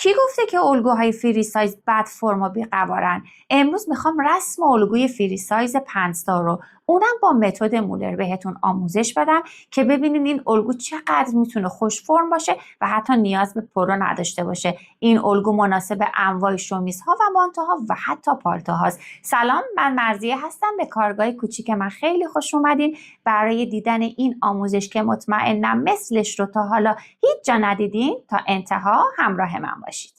کی گفته که الگوهای فری سایز بد فرم و بی‌قوارن؟ امروز میخوام رسم الگوی فری سایز 5 تا رو اونم با متد مولر بهتون آموزش بدم که ببینین این الگو چقدر میتونه خوش فرم باشه و حتی نیاز به پرو نداشته باشه. این الگو مناسب انواع شومیزها و مانتوها و حتی پالتوهاست. سلام، من مرضیه هستم. به کارگاه کوچیک من خیلی خوش اومدین. برای دیدن این آموزش که مطمئنم مثلش رو تا حالا هیچ جا ندیدین، تا انتها همراه من باشید.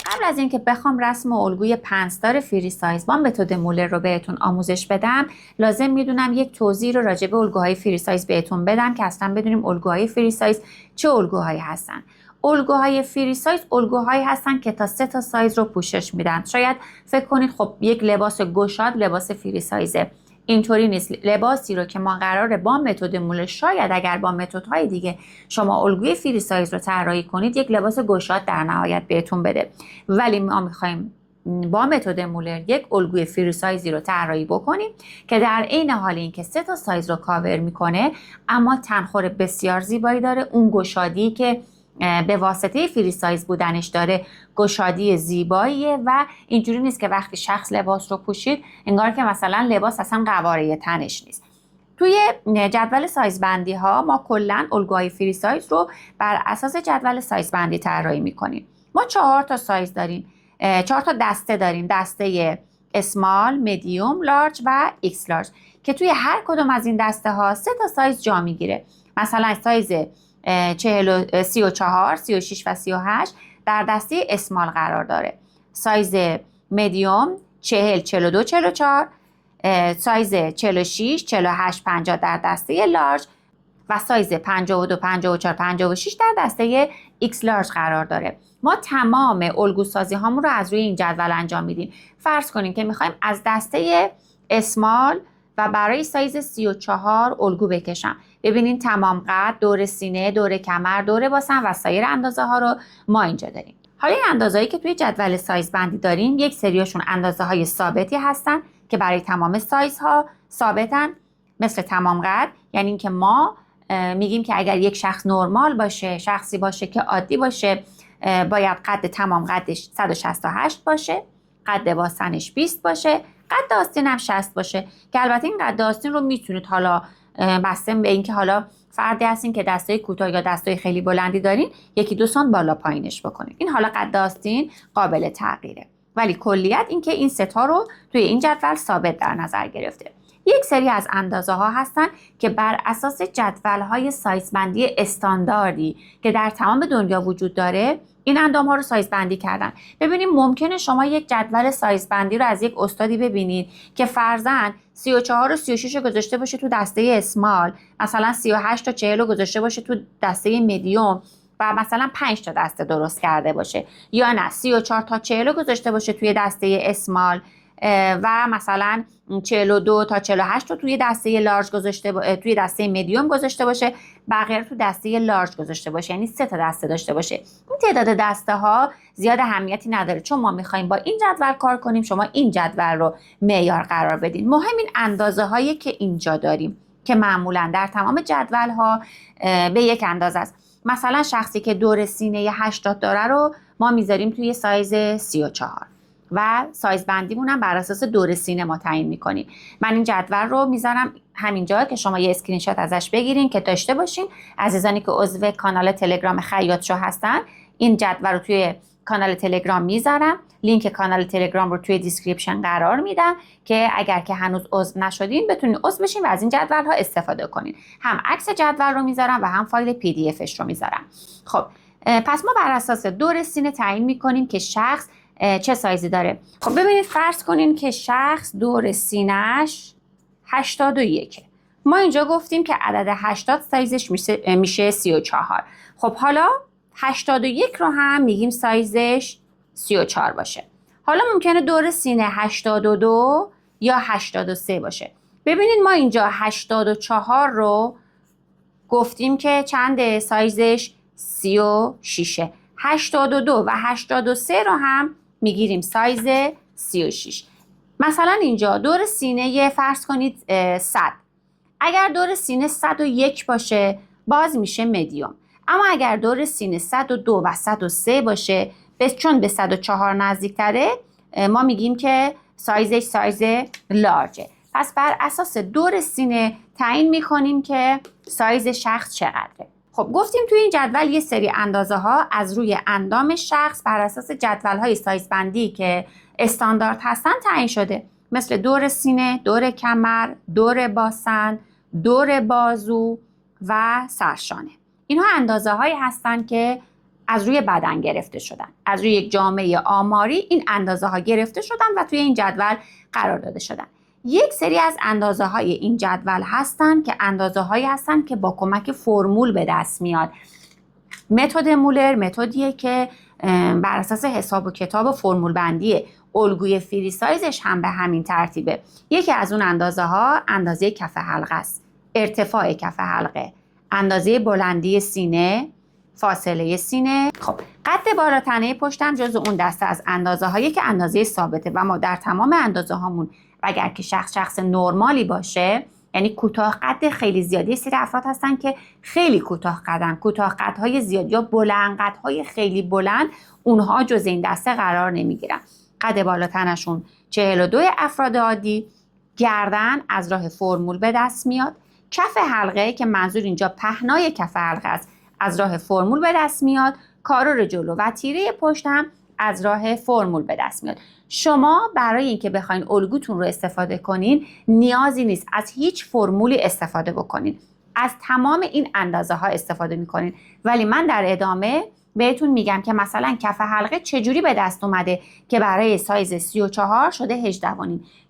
قبل از اینکه بخوام رسم الگوی 5 تار فری سایز با متد مولر رو بهتون آموزش بدم، لازم میدونم یک توضیح رو راجع به الگوهای فری سایز بهتون بدم که اصلا بدونیم الگوهای فری سایز چه الگوهایی هستن. الگوهای فری سایز الگوهایی هستن که تا 3 تا سایز رو پوشش میدن. شاید فکر کنید خب یک لباس گشاد لباس فری سایزه. اینطوری نیست. لباسی رو که ما قراره با متد مولر، شاید اگر با متدهای دیگه شما الگوی فری سایز رو طراحی کنید، یک لباس گشاد در نهایت بهتون بده، ولی ما میخوایم با متد مولر یک الگوی فری سایزی رو طراحی بکنیم که در عین حال اینکه 3 تا سایز رو کاور میکنه اما تنخور بسیار زیبایی داره. اون گشادی که به واسطه فری سایز بودنش داره گشادی زیباییه و اینجوری نیست که وقتی شخص لباس رو پوشید انگار که مثلا لباس اصلا قواره تنش نیست. توی جدول سایز بندی ها ما کلا الگوهای فری سایز رو بر اساس جدول سایز بندی طراحی میکنیم. ما 4 تا سایز داریم، 4 تا دسته داریم، دسته اسمال، مدیوم، لارج و ایکس لارج که توی هر کدوم از این دسته ها 3 تا سایز جا میگیره. مثلا سایز 34, 36 و 38 در دسته اسمال قرار داره. سایز مدیوم 40, 42, 44، سایز 46, 48, 50 در دسته لارج و سایز 52, 54, 56 در دسته ایکس لارج قرار داره. ما تمام الگو سازی هامون رو از روی این جدول انجام میدیم. فرض کنیم که میخوایم از دسته اسمال و برای سایز 34 الگو بکشم. ببینین تمام قد، دور سینه، دور کمر، دور باسن و سایر اندازه ها رو ما اینجا داریم. حالا این اندازه‌هایی که توی جدول سایز بندی داریم، یک سریاشون اندازه های ثابتی هستن که برای تمام سایز ها ثابتن، مثل تمام قد. یعنی اینکه ما میگیم که اگر یک شخص نرمال باشه، شخصی باشه که عادی باشه، باید قد تمام قدش 168 باشه، قد باسنش 20 باشه، قد آستین هم 60 باشه. که البته این قد آستین رو میتونید حالا بسته به اینکه حالا فردی هستین که دستای کوتاه یا دستای خیلی بلندی دارین، 1-2 سانت بالا پایینش بکنید. این حالا قد آستین قابل تغییره، ولی کلیت این که این 3 تا رو توی این جدول ثابت در نظر گرفته. یک سری از اندازه ها هستن که بر اساس جدول های سایز بندی استانداردی که در تمام دنیا وجود داره این اندام ها رو سایز بندی کردن. ببینید ممکنه شما یک جدول سایز بندی رو از یک استادی ببینید که فرضاً 34 و 36 رو گذاشته باشه تو دسته اسمال، مثلا 38 تا 40 رو گذاشته باشه تو دسته مدیوم و مثلا 5 تا دسته درست کرده باشه، یا نه 34 تا 40 رو گذاشته باشه توی دسته اسمال و مثلا 42 تا 48 رو توی دسته لارج گذاشته توی دسته مدیوم گذاشته باشه، بقیه رو تو دسته لارج گذاشته باشه، یعنی 3 تا دسته داشته باشه. این تعداد دسته ها زیاد اهمیتی نداره، چون ما میخوایم با این جدول کار کنیم. شما این جدول رو معیار قرار بدین. مهم این اندازه هایی که اینجا داریم که معمولا در تمام جدول ها به یک اندازه است. مثلا شخصی که دور سینه 80 داره رو ما میذاریم توی سایز 34 و سایز بندیمون هم بر اساس دور سینه ما تعیین میکنیم. من این جدول رو میذارم همینجا که شما یه اسکرین شات ازش بگیرین که داشته باشین. عزیزانی که عضو کانال تلگرام خیاط شو هستن، این جدول رو توی کانال تلگرام میذارم. لینک کانال تلگرام رو توی دیسکریپشن قرار میدم که اگر که هنوز عضو نشدین بتونین عضو بشین و از این جدول ها استفاده کنین. هم عکس جدول رو میذارم و هم فایل PDF رو میذارم. خب پس ما بر اساس دور سینه تعیین میکنیم که شخص چه سایزی داره. خب ببینید فرض کنین که شخص دور سینه‌اش 81. ما اینجا گفتیم که عدد 80 سایزش میشه 34. خب حالا 81 رو هم میگیم سایزش 34 باشه. حالا ممکنه دور سینه 82 یا 83 باشه. ببینید ما اینجا 84 رو گفتیم که چنده، سایزش 36. 82 و 83 رو هم میگیریم سایز 36. مثلا اینجا دور سینه فرض کنید 100. اگر دور سینه 101 باشه باز میشه مدیوم. اما اگر دور سینه 102 و 103 باشه، چون به 104 نزدیکتره، ما میگیم که سایزش سایز لارجه. پس بر اساس دور سینه تعیین میکنیم که سایز شخص چقدره. خب گفتیم توی این جدول یه سری اندازه ها از روی اندام شخص بر اساس جدول های سایز بندی که استاندارد هستن تعیین شده، مثل دور سینه، دور کمر، دور باسن، دور بازو و سرشانه. اینها اندازه هایی هستن که از روی بدن گرفته شدن. از روی یک جامعه آماری این اندازه ها گرفته شدن و توی این جدول قرار داده شدن. یک سری از اندازه های این جدول هستن که اندازه هایی هستن که با کمک فرمول به دست میاد. متد مولر متدیه که بر اساس حساب و کتاب و فرمول بندیه. الگوی فری سایزش هم به همین ترتیبه. یکی از اون اندازه ها اندازه کف حلقه است، ارتفاع کف حلقه، اندازه بلندی سینه، فاصله سینه. خب قد بالا تنه پشتم جزو اون دسته از اندازه هایی که اندازه ثابته و ما در تمام اندازه هامون اگر که شخص نرمالی باشه، یعنی کوتاه قد خیلی زیادی، سری افراد هستن که خیلی کوتاه قدن، کوتاه قدهای زیاد یا بلند قدهای خیلی بلند، اونها جز این دسته قرار نمیگیرن. قد بالا تنشون 42 افراد عادی، گردن از راه فرمول به دست میاد، کف حلقه که منظور اینجا پهنای کف حلقه است از راه فرمول به دست میاد، کارور جلو و تیره پشت هم از راه فرمول به دست میاد. شما برای اینکه بخواین الگوتون رو استفاده کنین نیازی نیست از هیچ فرمولی استفاده بکنین، از تمام این اندازه ها استفاده میکنین. ولی من در ادامه بهتون میگم که مثلا کف حلقه چجوری به دست اومده که برای سایز 34 شده 18.5،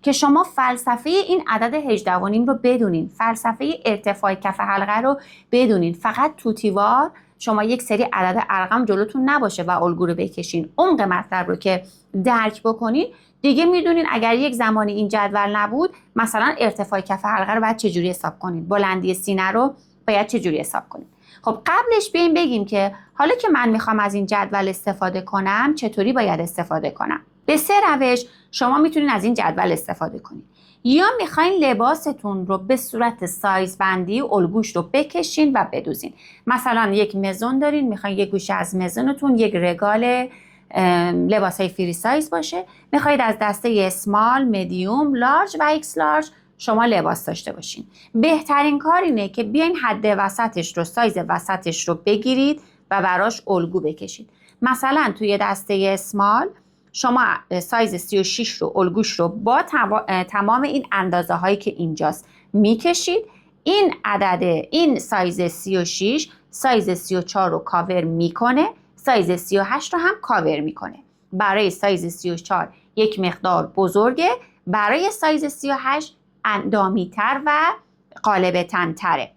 که شما فلسفه این عدد 18.5 رو بدونین، فلسفه ارتفاع کف حلقه رو بدونین. فقط توتیوار شما یک سری عدد ارقام جلوتون نباشه و الگو رو بکشین، عمق مطلب رو که درک بکنین دیگه میدونین اگر یک زمانی این جدول نبود مثلا ارتفاع کف حلقه رو باید چجوری حساب کنین، بلندی سینه رو باید چجوری حساب کنین. خب قبلش بیایم بگیم که حالا که من میخوام از این جدول استفاده کنم چطوری باید استفاده کنم. به 3 روش شما میتونین از این جدول استفاده کنین. یا میخواین لباستون رو به صورت سایز بندی الگوش رو بکشین و بدوزین. مثلا یک مزون دارین، میخواین یک گوشه از مزونتون یک رگال لباسای فری سایز باشه، میخواید از دسته اسمال، مدیوم، لارج و ایکس لارج شما لباس داشته باشین. بهترین کار اینه که بیاین حد وسطش رو، سایز وسطش رو بگیرید و براش الگو بکشید. مثلا توی دسته اسمال شما سایز 36 رو، الگوش رو با تمام این اندازه هایی که اینجاست میکشید. این عدد، این سایز 36 سایز 34 رو کاور میکنه، سایز 38 رو هم کاور میکنه. برای سایز 34 یک مقدار بزرگه، برای سایز 38 اندامی تر و قالب تن تره.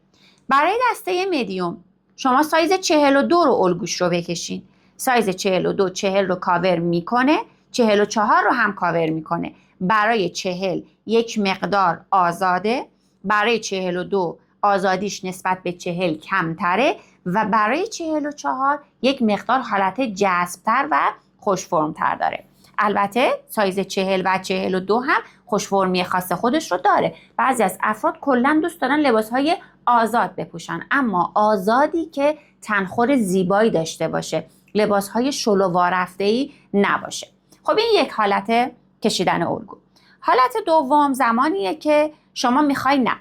برای دسته مدیوم شما سایز 42 رو الگوش رو بکشین. سایز 42 40 رو کاور میکنه، 44 رو هم کاور میکنه. برای 40 یک مقدار آزاده، برای 42 آزادیش نسبت به 40 کمتره و برای 44 یک مقدار حالت جذب‌تر و خوش‌فرم‌تر داره. البته سایز 40 و 42 هم خوش‌فرمی خاص خودش رو داره. بعضی از افراد کلاً دوست دارن لباس‌های آزاد بپوشن، اما آزادی که تنخور زیبایی داشته باشه، لباس‌های شل و وارفته‌ای نباشه. خب این یک حالت کشیدن الگو. حالت دوم زمانیه که شما میخوای نه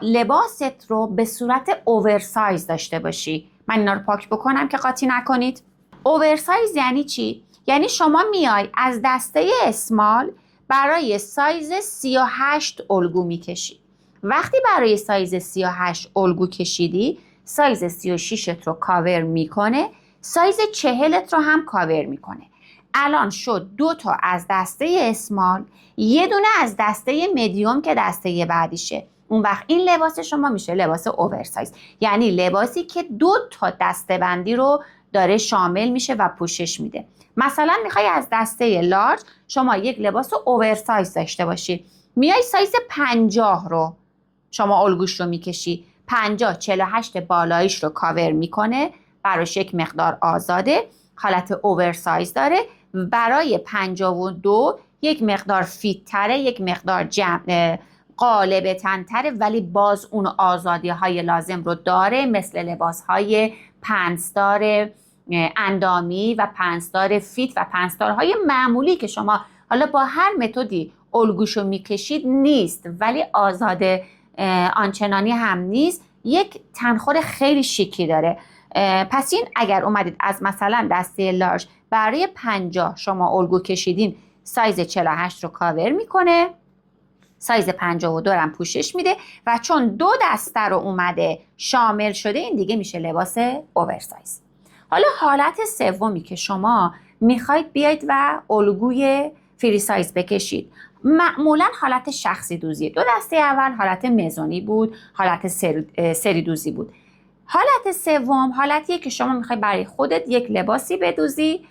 لباست رو به صورت اوورسایز داشته باشی. من اینا رو پاک بکنم که قاطی نکنید. اوورسایز یعنی چی؟ یعنی شما میای از دسته اسمال برای سایز 38 الگو میکشی. وقتی برای سایز 38 الگو کشیدی، سایز 36 رو کاور میکنه، سایز 40 رو هم کاور میکنه. الان شد 2 تا از دسته اسمال، یه دونه از دسته مدیوم که دسته بعدیشه. اون وقت این لباس شما میشه لباس اوورسایز، یعنی لباسی که 2 تا دسته بندی رو داره شامل میشه و پوشش میده. مثلا میخوای از دسته لارج شما یک لباس اوورسایز داشته باشی، میای سایز 50 رو شما الگوش رو میکشی، 50 48 بالایش رو کاور میکنه، براش یک مقدار آزاده، حالت اوورسایز داره. برای 52 یک مقدار فیت تره، یک مقدار قالب تن تره، ولی باز اون آزادی های لازم رو داره، مثل لباس های پنسدار اندامی و پنسدار فیت و پنسدارهای معمولی که شما حالا با هر متدی الگوشو میکشید نیست، ولی آزاده آنچنانی هم نیست، یک تنخور خیلی شیکی داره. پس این اگر اومدید از مثلا دسته لارج برای 50 شما الگو کشیدین، سایز 48 رو کاور میکنه، سایز 52 هم پوشش میده و چون 2 دسته رو اومده شامل شده، این دیگه میشه لباس اوورسایز. حالا حالت سومی که شما میخواید بیاید و الگوی فری سایز بکشید، معمولا حالت شخصی دوزیه. 2 دسته اول حالت مزونی بود، حالت سری دوزی بود. حالت سوم حالتیه که شما میخوای برای خودت یک لباسی بدوزی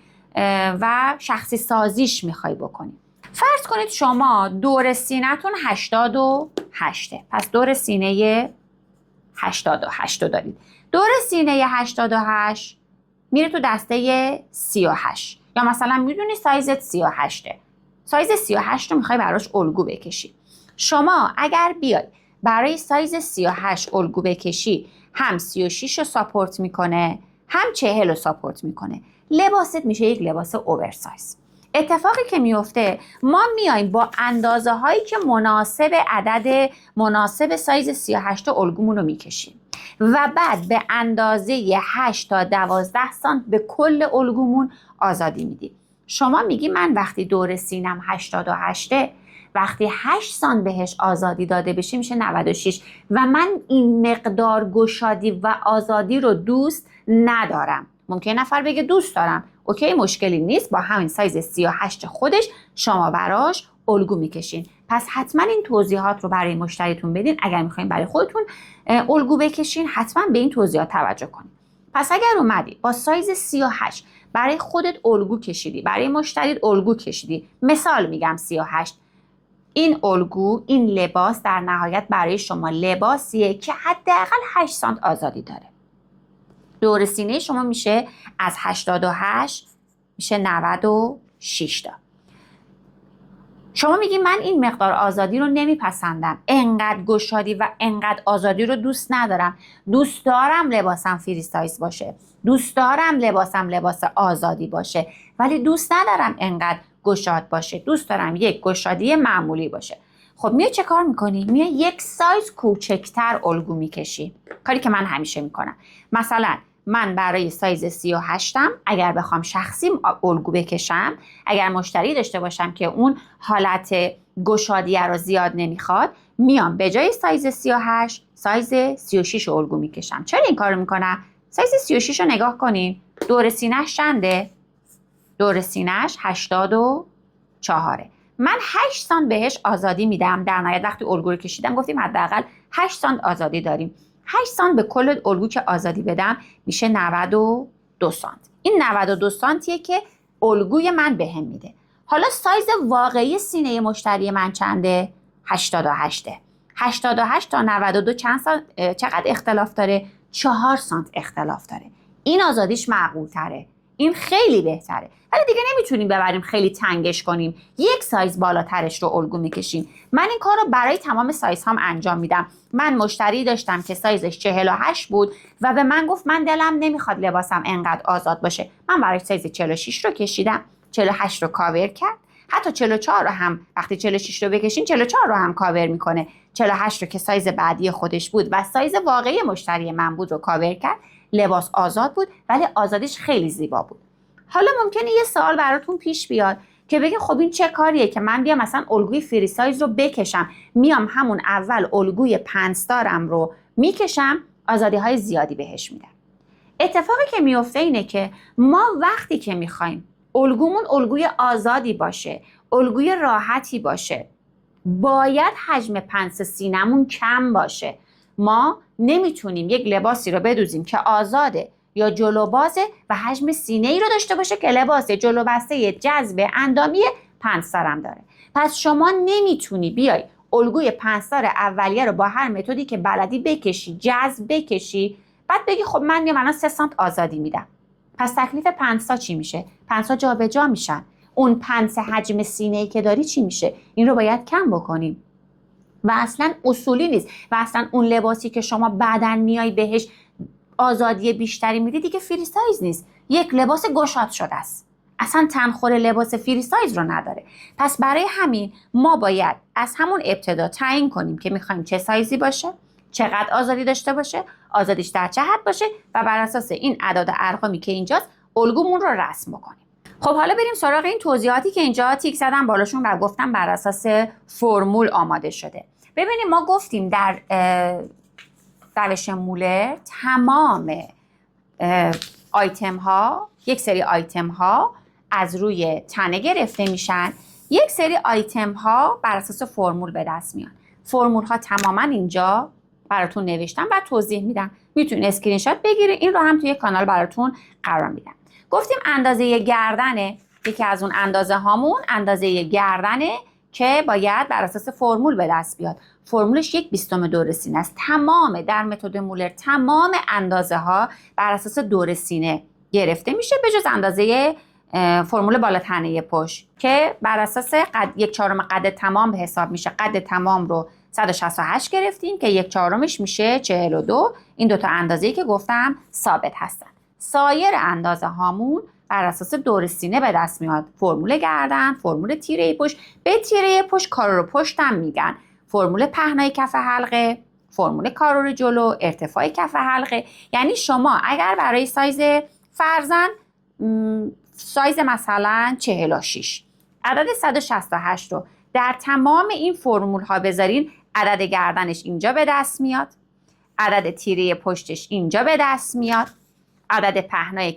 و شخصی سازیش میخوای بکنی. فرض کنید شما دور سینه‌تون 88، پس دور سینه 88 دارید. دور سینه 88 میره تو دسته 38، یا مثلا میدونی سایزت 38، سایز 38 رو میخوای براش الگو بکشی. شما اگر بیای برای سایز 38 الگو بکشی، هم 36 رو ساپورت میکنه، هم 40 رو ساپورت میکنه، لباست میشه یک لباس اوورسایز. اتفاقی که میفته، ما میایم با اندازه هایی که مناسب عدد مناسب سایز 38 الگومون رو میکشیم و بعد به اندازه 8 تا 12 سانت به کل الگومون آزادی میدیم. شما میگی من وقتی دور سینم 88، وقتی 8 سانت بهش آزادی داده بشه میشه 96 و من این مقدار گشادی و آزادی رو دوست ندارم. ممکن نفر بگه دوست دارم، اوکی، مشکلی نیست، با همین سایز 38 خودش شما براش الگو میکشین. پس حتما این توضیحات رو برای مشتریتون بدین. اگر میخواین برای خودتون الگو بکشین، حتما به این توضیحات توجه کنید. پس اگر اومدی با سایز 38 برای خودت الگو کشیدی، برای مشتریت الگو کشیدی، مثال میگم 38، این الگو، این لباس در نهایت برای شما لباسیه که حداقل 8 سانت آزادی داره. دور سینه شما میشه از 88 میشه 96 تا. شما میگی من این مقدار آزادی رو نمیپسندم، انقدر گشادی و انقدر آزادی رو دوست ندارم، دوست دارم لباسم فری سایز باشه، دوست دارم لباسم لباس آزادی باشه، ولی دوست ندارم انقدر گشاد باشه، دوست دارم یک گشادی معمولی باشه. خب میای چه کار میکنی؟ میای یک سایز کوچکتر الگو میکشی، کاری که من همیشه میکنم. مثلا من برای سایز 38م اگر بخوام شخصی الگو بکشم، اگر مشتری داشته باشم که اون حالت گشادیه رو زیاد نمیخواد، میام به جای سایز 38 سایز 36 رو الگو میکشم. چرا این کارو میکنم؟ سایز 36 رو نگاه کنین، دور سینه‌اش چنده؟ دور سینه‌اش 84. من 8 سانت بهش آزادی میدم. در نهایت وقتی الگو رو کشیدم گفتیم حداقل 8 سانت آزادی داریم. 8 سانت به کل الگو که آزادی بدم میشه 92 سانت. این 92 سانتیه که الگوی من بهم میده. حالا سایز واقعی سینه مشتری من چنده؟ 88. 88 تا 92 چقدر اختلاف داره؟ 4 سانت اختلاف داره. این آزادیش معقول تره، این خیلی بهتره، ولی دیگه نمیتونیم ببریم خیلی تنگش کنیم، یک سایز بالاترش رو الگو میکشیم. من این کار رو برای تمام سایز هم انجام میدم. من مشتری داشتم که سایزش 48 بود و به من گفت من دلم نمیخواد لباسم انقدر آزاد باشه، من برای سایز 46 رو کشیدم، 48 رو کاور کرد، حتی 44 رو هم وقتی 46 رو بکشین 44 رو هم کاور میکنه، 48 رو که سایز بعدی خودش بود و سایز واقعی مشتری من بود رو کاور کرد. لباس آزاد بود ولی آزادیش خیلی زیبا بود. حالا ممکنه یه سوال براتون پیش بیاد که بگین خب این چه کاریه که من بیام مثلا الگوی فری سایز رو بکشم، میام همون اول الگوی پنسدارم رو میکشم، آزادی های زیادی بهش میدم. اتفاقی که میفته اینه که ما وقتی که میخوایم الگومون الگوی آزادی باشه، الگوی راحتی باشه، باید حجم پنس سینمون کم باشه. ما نمیتونیم یک لباسی رو بدوزیم که آزاده یا جلو بازه و حجم سینه ای رو داشته باشه که لباس جلو بسته جذب اندامی پنسدارم داره. پس شما نمیتونی بیای الگوی پنسدار اولیه رو با هر متدی که بلدی بکشی، جذب بکشی، بعد بگی خب من میام الان 3 سانت آزادی میدم. پس تکلیف پنسا چی میشه؟ پنسا جابجا میشن. اون پنس حجم سینه‌ای که داری چی میشه؟ این رو باید کم بکنیم. و اصلا اصولی نیست و اصلا اون لباسی که شما بعداً میای بهش آزادی بیشتری میده دیگه فری سایز نیست، یک لباس گشاد شده است، اصلا تنخور لباس فری سایز رو نداره. پس برای همین ما باید از همون ابتدا تعیین کنیم که میخوایم چه سایزی باشه، چقدر آزادی داشته باشه، آزادیش در چه حد باشه و بر اساس این اعداد و ارقامی که اینجاست الگومون رو رسم بکنیم. خب حالا بریم سراغ این توضیحاتی که اینجا تیک زدم بالاشون و گفتم بر اساس فرمول آماده شده. ببینیم ما گفتیم در روش مولر تمام آیتم ها، یک سری آیتم ها از روی تنه گرفته میشن، یک سری آیتم ها بر اساس فرمول به دست میان. فرمول ها تماما اینجا براتون نوشتم و توضیح میدم، میتونید اسکرین شات بگیرید، این رو هم توی کانال براتون قرار میدم. گفتیم اندازه گردنه، یکی از اون اندازه هامون اندازه گردنه که باید بر اساس فرمول به دست بیاد. فرمولش 1/20 دور سینه است. تمام در متد مولر تمام اندازه ها بر اساس دور سینه گرفته میشه به جز اندازه فرمول بالا تنه پشت که بر اساس 1/4 قد تمام به حساب میشه. قد تمام رو 168 گرفتیم که 1/4 میشه 42. این دوتا اندازه‌ای که گفتم ثابت هستن. سایر اندازه هامون بر اساس دور سینه به دست میاد. فرمول گردن، فرمول تیره پشت، به تیره پشت کارو پشتم میگن. فرمول پهنای کف حلقه، فرمول کارو جلو، ارتفاع کف حلقه. یعنی شما اگر برای سایز فرزن سایز مثلا 46 عدد 168 رو در تمام این فرمول ها بذارین، عدد گردنش اینجا به دست میاد، عدد تیره پشتش اینجا به دست میاد، عدد پهنای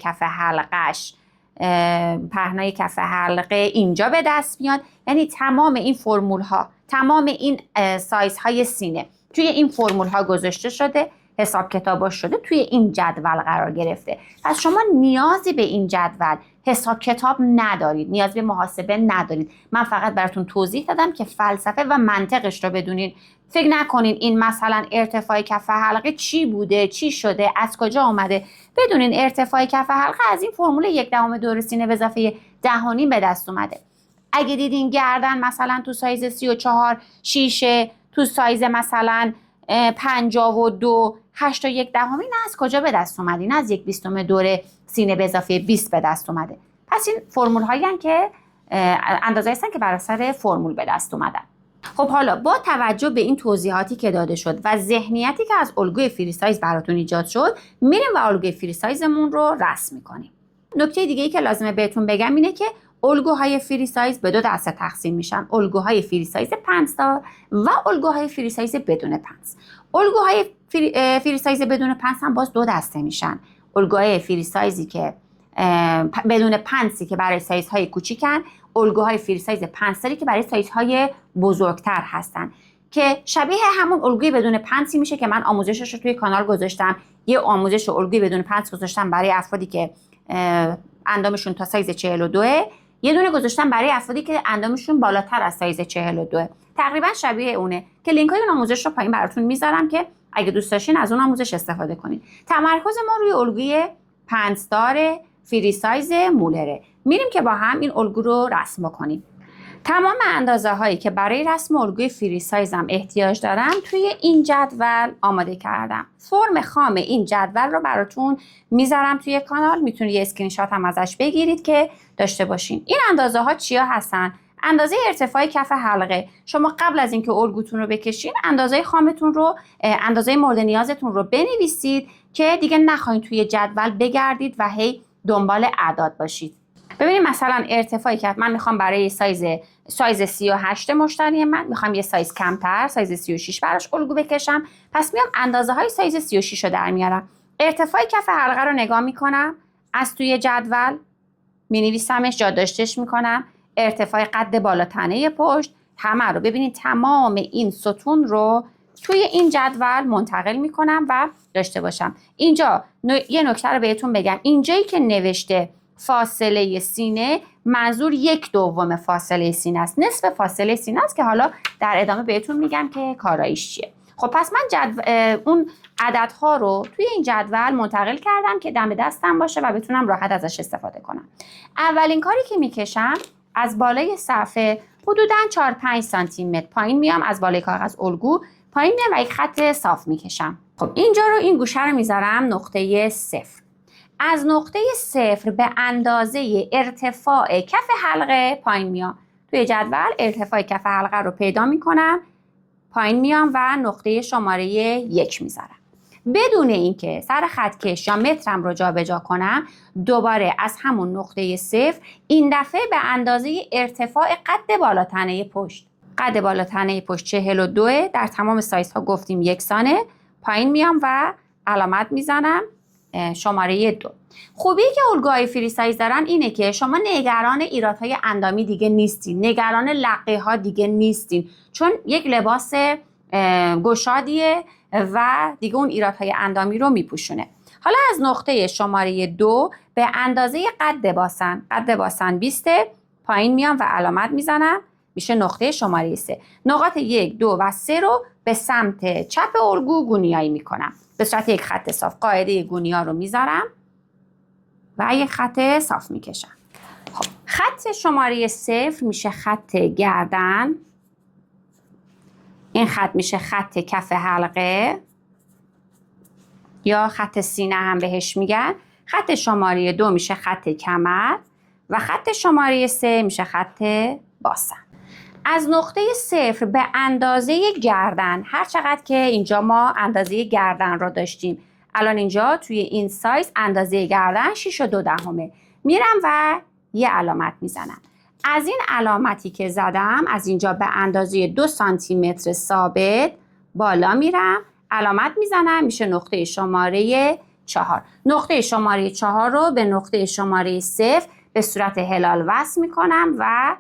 کف حلقه اینجا به دست میاد. یعنی تمام این فرمول ها، تمام این سایز های سینه توی این فرمول ها گذاشته شده، حساب کتاباش شده، توی این جدول قرار گرفته. پس شما نیازی به این جدول حساب کتاب ندارید، نیاز به محاسبه ندارید. من فقط براتون توضیح دادم که فلسفه و منطقش رو بدونین. فکر نکنین این مثلا ارتفاع کف حلقه چی بوده، چی شده، از کجا آمده. بدونین ارتفاع کف حلقه از این فرمول 1/10 دور سینه به اضافه 10.5 به دست اومده. اگه دیدین گردن مثلا تو سایز 34 شیشه، تو سایز مثلا 52 8/1 نه از کجا به دست اومده؟ نه از 1/20 دور سینه به اضافه 20 به دست اومده. پس این فرمول هایی هستن که اندازه هستن که بر اثر فرمول به دست اومدن. خب حالا با توجه به این توضیحاتی که داده شد و ذهنیتی که از الگوی فری سایز براتون ایجاد شد، میریم و الگوی فری سایزمون رو رسم میکنیم. نکته دیگه ای که لازمه بهتون بگم اینه که الگوهای فری سایز به 2 دسته تقسیم میشن: الگوهای فری سایز پنسدار و الگوهای فری سایز بدون پنس. الگوهای فری سایز بدون پنس هم باز 2 دسته میشن: الگوهای فری سایزی که بدون پنسی که برای سایزهای کوچیکن، الگوهای فری سایز پنسداری که برای سایزهای بزرگتر هستن که شبیه همون الگوی بدون پنسی میشه که من آموزشش رو توی کانال گذاشتم. یه آموزش الگوی بدون پنس گذاشتم برای افرادی که اندامشون تا سایز 42، یه دونه گذاشتم برای افرادی که اندامشون بالاتر از سایز 42. تقریبا شبیه اونه که لینک های اون آموزش رو پایین براتون میذارم که اگه دوست داشتین از اون آموزش استفاده کنین. تمرکز ما روی الگوی پنسدار فری سایز مولره. میریم که با هم این الگو رو رسم کنیم. تمام اندازه هایی که برای رسم الگوی فری سایزم احتیاج دارم توی این جدول آماده کردم. فرم خام این جدول رو براتون میذارم توی کانال، میتونید یه اسکرین شات هم ازش بگیرید که داشته باشین. این اندازه ها چیا هستن؟ اندازه ارتفاع کف حلقه. شما قبل از اینکه الگوتون رو بکشین اندازه خامتون رو، اندازه مورد نیازتون رو بنویسید که دیگه نخواین توی جدول بگردید و هی دنبال اعداد باشید. ببینید مثلا ارتفاعی که من میخوام برای سایز 38 مشتری من میخوام یه سایز کمتر، سایز 36 براش الگو بکشم، پس میام اندازه های سایز 36 رو در میارم. ارتفاع کف حلقه رو نگاه میکنم، از توی جدول مینویسمش، جاداشتش میکنم. ارتفاع قد بالا تنه پشت، همه رو ببینید تمام این ستون رو توی این جدول منتقل میکنم و داشته باشم. اینجا یه نکته رو بهتون بگم، اینجایی که نوشته فاصله سینه منظور 1/2 فاصله سینه است، نصف فاصله سینه است که حالا در ادامه بهتون میگم که کارایش چیه. خب پس من اون عددها رو توی این جدول منتقل کردم که دم دستم باشه و بتونم راحت ازش استفاده کنم. اولین کاری که میکشم از بالای صفحه حدوداً 4-5 سانتی متر پایین میام از بالای کاغذ الگو پایین میام و یک خط صاف میکشم. خب اینجا رو این گوشه رو میذارم نقطه 0. از نقطه 0 به اندازه ارتفاع کف حلقه پایین میام. توی جدول ارتفاع کف حلقه رو پیدا میکنم، پایین میام و نقطه شماره 1 میذارم. بدون اینکه سر خط کش یا مترم رو جابجا کنم، دوباره از همون نقطه 0 این دفعه به اندازه ارتفاع قد بالاتنه پشت. قد بالاتنه پشت 42، در تمام سایزها گفتیم یکسانه. پایین میام و علامت میزنم شماره 2. خوبی که الگوهای فری سایز دارن اینه که شما نگران ایرادهای اندامی دیگه نیستین، نگران لقه ها دیگه نیستین، چون یک لباس گشادیه و دیگه اون ایرادهای اندامی رو میپوشونه. حالا از نقطه شماره 2 به اندازه قد باسن 20، پایین میام و علامت میزنم، میشه نقطه شماره 3. نقاط 1، 2 و 3 رو به سمت چپ الگو گونیایی میکنم به صورت یک خط صاف. قاعده گونیا رو میذارم و یک خط صاف میکشم. خب خط شماره 0 میشه خط گردن، این خط میشه خط کف حلقه یا خط سینه هم بهش میگن. خط شماره 2 میشه خط کمر و خط شماره 3 میشه خط باسن. از نقطه 0 به اندازه گردن، هر چقدر که اینجا ما اندازه گردن رو داشتیم، الان اینجا توی این سایز اندازه گردن 6.2 میرم و یه علامت میزنم. از این علامتی که زدم از اینجا به اندازه 2 سانتی متر ثابت بالا میرم، علامت میزنم، میشه نقطه شماره 4. نقطه شماره 4 رو به نقطه شماره 0 به صورت هلال وصل میکنم و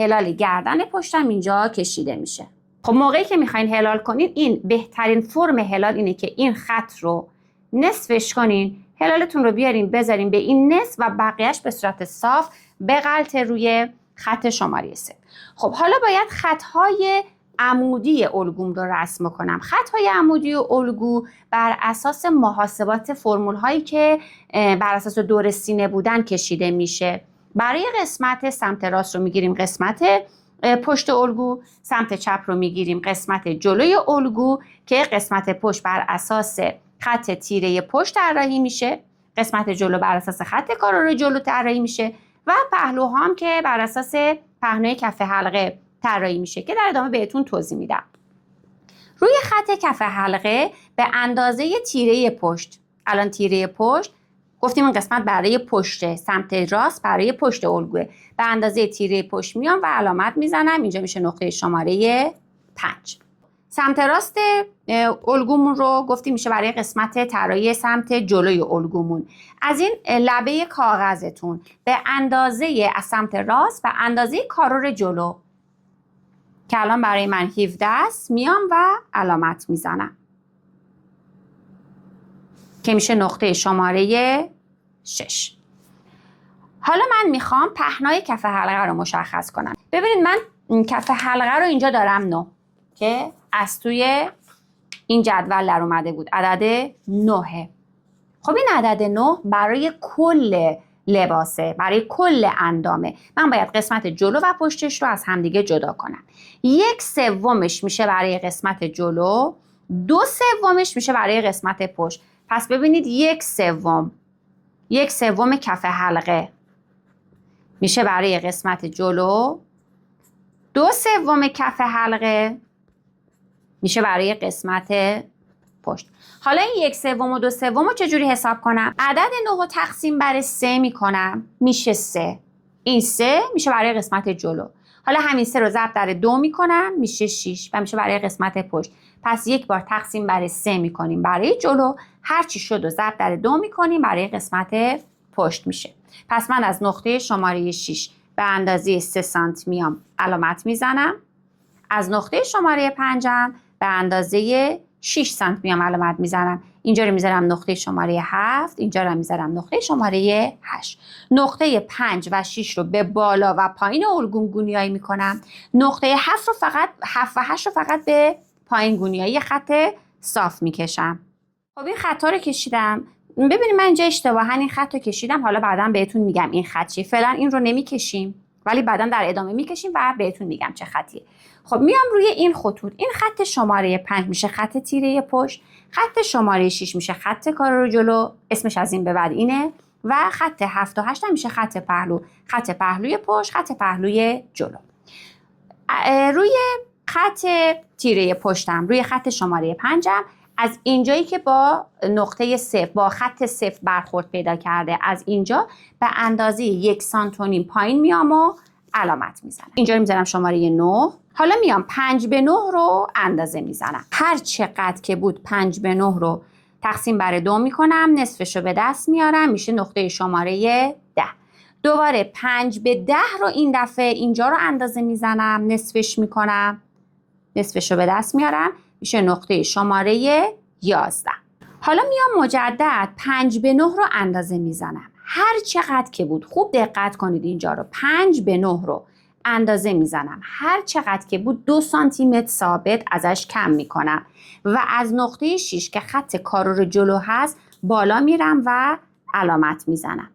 هلال گردن پشتم اینجا کشیده میشه. خب موقعی که میخواین هلال کنین، این بهترین فرم هلال اینه که این خط رو نصفش کنین، هلالتون رو بیارین بذارین به این نصف و بقیهش به صورت صاف بغلطه روی خط شماره 3. خب حالا باید خطهای عمودی الگوم رو رسم کنم. خطهای عمودی الگو بر اساس محاسبات فرمول هایی که بر اساس دور سینه بودن کشیده میشه. برای قسمت سمت راست رو میگیریم قسمت پشت الگو، سمت چپ رو میگیریم قسمت جلوی الگو که قسمت پشت بر اساس خط تیره پشت طراحی میشه، قسمت جلو بر اساس خط کارور جلو طراحی میشه و پهلوها هم که بر اساس پهنای کف حلقه طراحی میشه که در ادامه بهتون توضیح میدم. روی خط کف حلقه به اندازه تیره پشت، الان تیره پشت گفتیم این قسمت برای پشت، سمت راست برای پشت الگوه، به اندازه تیره پشت میام و علامت میزنم، اینجا میشه نقطه شماره 5. سمت راست الگومون رو گفتیم میشه برای قسمت طراحی سمت جلوی الگومون. از این لبه کاغذتون به اندازه از سمت راست به اندازه کارور جلو که الان برای من 17 است میام و علامت میزنم که میشه نقطه شماره 6. حالا من میخوام پهنای کف حلقه رو مشخص کنم. ببینید من کف حلقه رو اینجا دارم 9 که از توی این جدول در اومده بود، عدد 9. خب این عدد 9 برای کل لباسه، برای کل اندامه. من باید قسمت جلو و پشتش رو از همدیگه جدا کنم. 1/3 میشه برای قسمت جلو، 2/3 میشه برای قسمت پشت. پس ببینید 1/3 کف حلقه میشه برای قسمت جلو، 2/3 کف حلقه میشه برای قسمت پشت. حالا این 1/3 و 2/3 رو چجوری حساب کنم؟ عدد 9 رو تقسیم بر 3 میکنم، میشه 3. این 3 میشه برای قسمت جلو. حالا همین 3 رو ضرب در 2 میکنم، میشه 6 و میشه برای قسمت پشت. پس یک بار تقسیم بر 3 میکنیم برای جلو، هر چی شد و ضرب در 2 میکنیم برای قسمت پشت میشه. پس من از نقطه شماره 6 به اندازه 3 سانتی میام علامت میزنم. از نقطه شماره 5 به اندازه 6 سانتی میام علامت میزنم. اینجا رو میذارم نقطه شماره 7، اینجا رو میذارم نقطه شماره 8. نقطه 5 و 6 رو به بالا و پایین الگوم گونیایی میکنم. نقطه 7 و 8 رو فقط به پایین گونیایی خط صاف میکشم. خب این خطا رو کشیدم. ببینید من اینجا اشتباها این خط رو کشیدم، حالا بعدا بهتون میگم این خط چیه. فعلا این رو نمیکشیم ولی بعدا در ادامه میکشیم و بهتون میگم چه خطیه. خب میام روی این خطوط، این خط شماره 5 میشه خط تیره پشت، خط شماره 6 میشه خط کارو جلو، اسمش از این به بعد اینه، و خط 7 و 8 میشه خط پهلو، خط پهلوی پشت، خط پهلوی جلو. روی خط تیره پشتم، روی خط شماره 5 از اینجایی که با نقطه 0 با خط 0 برخورد پیدا کرده، از اینجا به اندازه 1 سانت و نیم پایین میام و علامت میزنم. اینجا رو میذارم شماره 9. حالا میام 5 به 9 رو اندازه میزنم. هر چقدر که بود 5 به 9 رو تقسیم بر 2 میکنم، نصفش رو به دست میارم، میشه نقطه شماره 10. دوباره 5 به 10 رو این دفعه اینجا رو اندازه میزنم، نصفش میکنم، نصفش رو به دست میارم، میشه نقطه شماره 11. حالا میام مجدد 5 به 9 رو اندازه میزنم. هر چقدر که بود، خوب دقت کنید اینجا رو، 5 به 9 رو اندازه میزنم. هر چقدر که بود 2 سانتی متر ثابت ازش کم میکنم و از نقطه 6 که خط کارو جلو هست بالا میرم و علامت میزنم.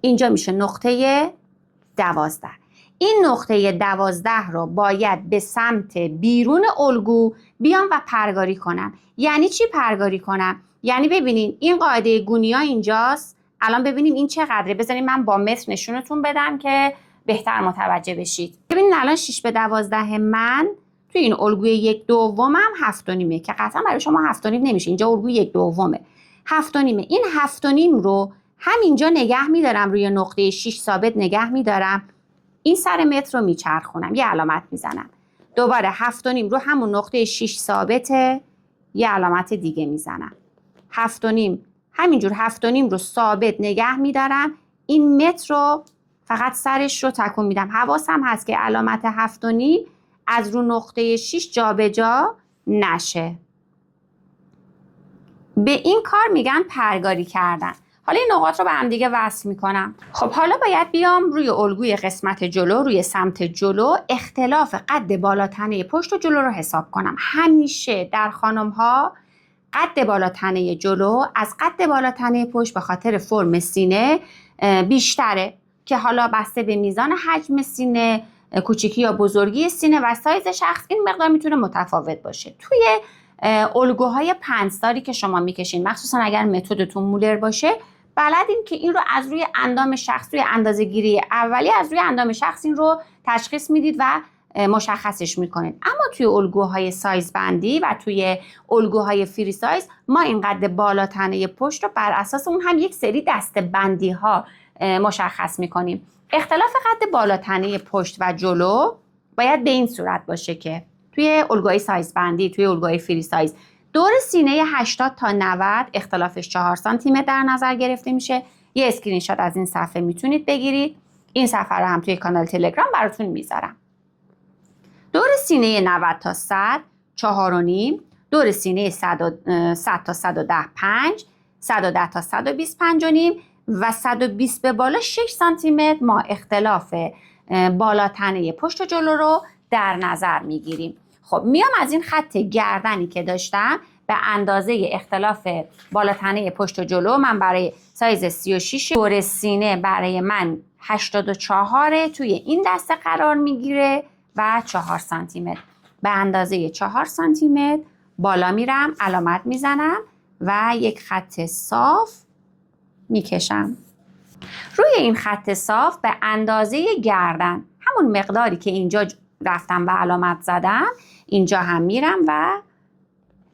اینجا میشه نقطه 12. این نقطه 12 رو باید به سمت بیرون الگو بیام و پرگاری کنم. یعنی چی پرگاری کنم؟ یعنی ببینین این قاعده گونی ها اینجاست. الان ببینیم این چقدره. بذارین من با متر نشونتون بدم که بهتر متوجه بشید. ببینین الان 6 به 12 من توی این الگوی 1/2 7.5 که قطعا برای شما 7.5 نمیشه. اینجا الگوی 1/2 7.5. این 7.5 رو همینجا نگه میدارم، روی نقطه 6 ثابت نگه میدارم. این سر متر رو میچرخونم، یه علامت میزنم. دوباره 7.5 رو همون نقطه 6 ثابته، یه علامت دیگه میزنم. 7.5 همینجور 7.5 رو ثابت نگه میدارم. این متر رو فقط سرش رو تکون میدم. حواسم هست که علامت 7.5 از رو نقطه 6 جابجا نشه. به این کار میگن پرگاری کردن. حالا این نقاط رو به هم دیگه وصل میکنم. خب حالا باید بیام روی الگوی قسمت جلو، روی سمت جلو، اختلاف قد بالا تنه پشت و جلو رو حساب کنم. همیشه در خانم ها قد بالا تنه جلو از قد بالا تنه پشت به خاطر فرم سینه بیشتره که حالا بسته به میزان حجم سینه، کوچیکی یا بزرگی سینه و سایز شخص این مقدار میتونه متفاوت باشه. توی الگوهای 5 تاری که شما میکشین، مخصوصا اگر متدتون مولر باشه، بلدین که این رو از روی اندام شخص، روی اندازه‌گیری اولیه از روی اندام شخص این رو تشخیص میدید و مشخصش میکنید. اما توی الگوهای سایز بندی و توی الگوهای فری سایز ما این قد بالا تنه پشت رو بر اساس اون هم یک سری دسته بندی ها مشخص میکنیم. اختلاف قد بالا تنه پشت و جلو باید به این صورت باشه که توی الگوهای سایز بندی، توی الگوهای فری سایز، دور سینه 80 تا 90 اختلافش 4 سانتی متر در نظر گرفته میشه. یه اسکرین شات از این صفحه میتونید بگیرید. این صفحه رو هم توی کانال تلگرام براتون میذارم. دور سینه 90 تا 100 4.5، دور سینه 100 تا 110 5، 110 تا 120 5.5 و 120 به بالا 6 سانتی متر ما اختلاف بالا تنه پشت و جلو رو در نظر میگیریم. خب میام از این خط گردنی که داشتم به اندازه اختلاف بالا تنه پشت و جلو، من برای سایز 36 دور سینه برای من 84 توی این دسته قرار میگیره و 4 سانتی متر. به اندازه 4 سانتی متر بالا میرم، علامت میزنم و یک خط صاف میکشم. روی این خط صاف به اندازه گردن، همون مقداری که اینجا رفتم و علامت زدم، اینجا هم میرم و